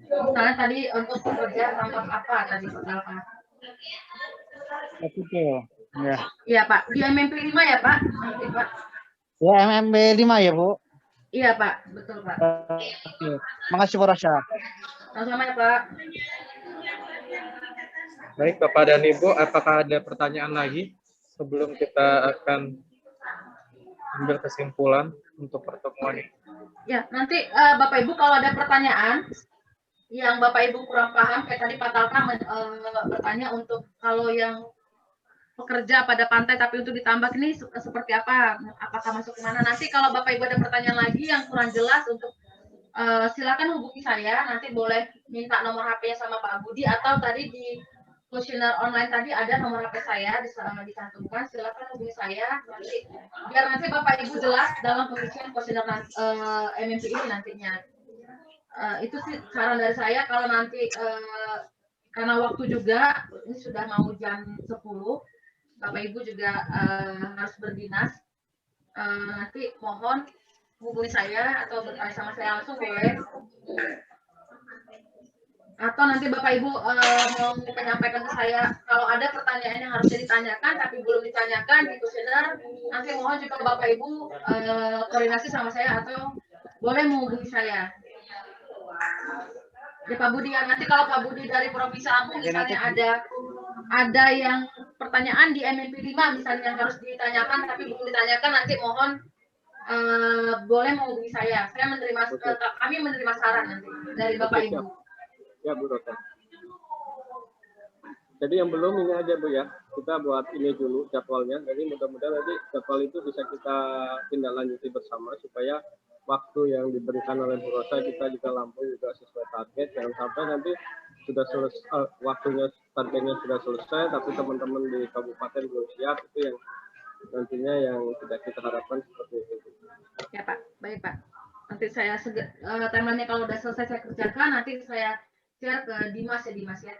Misalnya tadi untuk pekerja tambak apa tadi Pak Talka. Oke, ya. Iya Pak, di MMP 5 ya Pak. Nanti Pak. Ya, MMP 5 ya, Bu. Iya Pak, betul Pak. Oke. Makasih Bu Rosa. Sama-sama ya Pak. Baik Bapak dan Ibu, apakah ada pertanyaan lagi sebelum kita akan ambil kesimpulan untuk pertemuan ini? Ya, nanti Bapak Ibu kalau ada pertanyaan yang Bapak Ibu kurang paham, kayak tadi Pak Talka bertanya untuk kalau yang pekerja pada pantai tapi untuk ditambak ini seperti apa? Apakah masuk ke mana? Nanti kalau Bapak Ibu ada pertanyaan lagi yang kurang jelas untuk silakan hubungi saya. Nanti boleh minta nomor HP-nya sama Pak Budi atau tadi di kuesioner online tadi ada nomor HP saya dicantumkan. Silakan hubungi saya nanti biar nanti Bapak Ibu jelas dalam pengisian kuesioner MMP ini nantinya. Itu sih saran dari saya. Kalau nanti karena waktu juga ini sudah mau jam 10, Bapak Ibu juga harus berdinas. Nanti mohon hubungi saya atau bertanya sama saya langsung boleh. Atau nanti Bapak Ibu mau menyampaikan ke saya kalau ada pertanyaan yang harusnya ditanyakan tapi belum ditanyakan di kuesioner, nanti mohon juga Bapak Ibu koordinasi sama saya atau boleh menghubungi saya. Ya Pak Budi, nanti kalau Pak Budi dari Provinsi Lampung misalnya ada yang pertanyaan di MMP 5 misalnya yang harus ditanyakan tapi belum ditanyakan, nanti mohon boleh menghubungi saya. Kami menerima saran nanti dari Bapak Ibu. Ya Bu Rosa. Jadi yang belum ini aja Bu ya, kita buat ini dulu jadwalnya. Jadi mudah-mudahan nanti jadwal itu bisa kita tindak lanjuti bersama supaya waktu yang diberikan oleh Bu Rosa kita juga Lampung juga sesuai target. Jangan sampai nanti sudah selesai waktunya, targetnya sudah selesai, tapi teman-teman di kabupaten belum siap, itu yang nantinya yang tidak kita harapkan seperti itu. Ya Pak, baik Pak. Nanti saya timeline-nya kalau udah selesai saya kerjakan, nanti saya share ke Dimas ya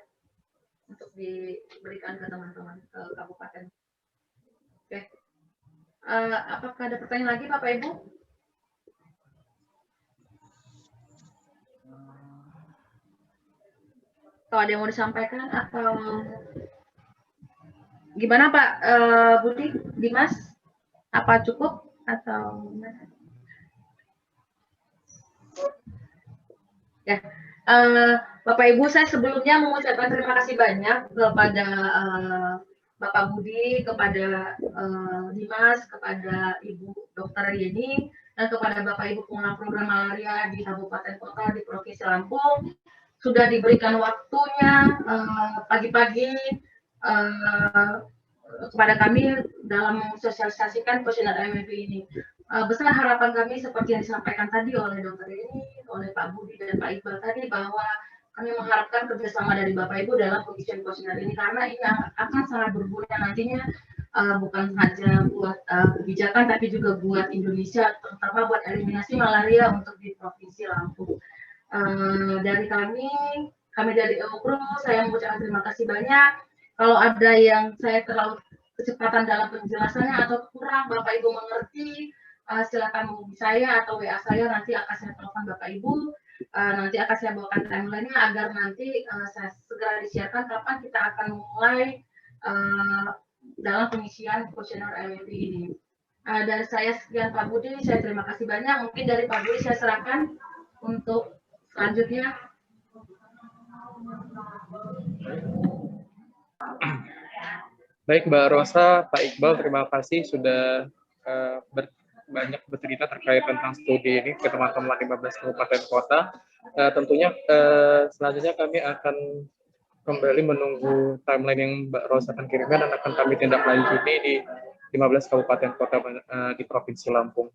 untuk diberikan ke teman-teman ke kabupaten. Oke. Apakah ada pertanyaan lagi Bapak Ibu? Kalau ada yang mau disampaikan atau gimana Pak Budi, Dimas? Apa cukup atau gimana? Ya, Bapak Ibu, saya sebelumnya mengucapkan terima kasih banyak kepada Bapak Budi, kepada Dimas, kepada Ibu Dr. Yeni, dan kepada Bapak Ibu pengelola program malaria di Kabupaten Kota di Provinsi Lampung, sudah diberikan waktunya pagi-pagi kepada kami dalam mensosialisasikan kuesioner MMP ini. Besar harapan kami seperti yang disampaikan tadi oleh Dr. Yeni, oleh Pak Budi dan Pak Iqbal tadi, bahwa kami mengharapkan kerjasama dari Bapak Ibu dalam pengisian kuesioner ini, karena ini akan sangat berguna nantinya, bukan saja buat kebijakan tapi juga buat Indonesia, terutama buat eliminasi malaria untuk di Provinsi Lampung. Dari kami dari Eukro, saya mengucapkan terima kasih banyak. Kalau ada yang saya terlalu kecepatan dalam penjelasannya atau kurang Bapak Ibu mengerti, silakan menghubungi saya atau WA saya, nanti akan saya telepon Bapak Ibu, nanti akan saya bawakan timeline-nya agar nanti saya segera disiarkan kapan kita akan mulai dalam pengisian kuesioner MMP ini. Dari saya sekian Pak Budi, saya terima kasih banyak. Mungkin dari Pak Budi saya serahkan untuk selanjutnya. Baik Mbak Rosa, Pak Iqbal, terima kasih sudah banyak bercerita terkait tentang studi ini ke teman-teman 15 kabupaten kota. Tentunya selanjutnya kami akan kembali menunggu timeline yang Mbak Rosa akan kirimkan dan akan kami tindak lanjuti di 15 kabupaten kota di Provinsi Lampung.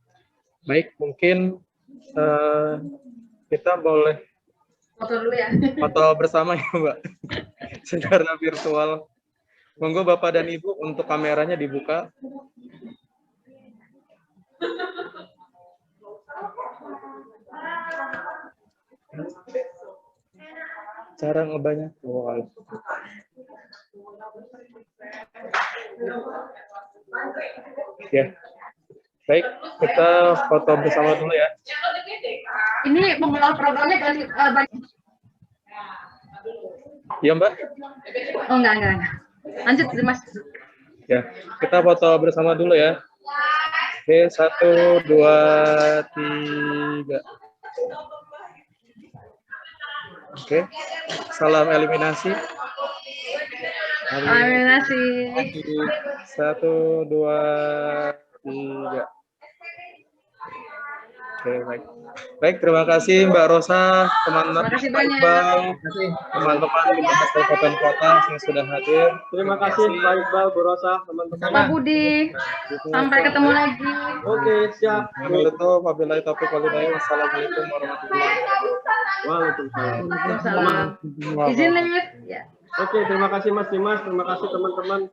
Baik, mungkin kita boleh Foto dulu ya. foto bersama ya Mbak, secara virtual. Monggo Bapak dan Ibu untuk kameranya dibuka. Cara ngebanyak. Wow. Ya. Baik, kita foto bersama dulu ya. Ini pengelola programnya ganti Iya Mbak. Oh enggak. Lanjut Mas. Ya, kita foto bersama dulu ya. Oke, 1, 2, 3. Oke, salam eliminasi. Eliminasi. 1, 2, 3. Oke, baik. Baik, terima kasih Mbak Rosa, teman-teman Terima kasih Pak banyak. Iqbal, teman-teman di kabupaten kota yang sudah hadir. Terima kasih Pak Iqbal, Bu Rosa, teman-teman. Pak Budi. Sampai ketemu lagi. Oke, siap. Wabillahi wabillahi taufiq wal hidayah. Wassalamualaikum warahmatullahi wabarakatuh. Waalaikumsalam. Waalaikumsalam. Izin live. Ya. Oke, terima kasih Mas Dimas, terima kasih teman-teman.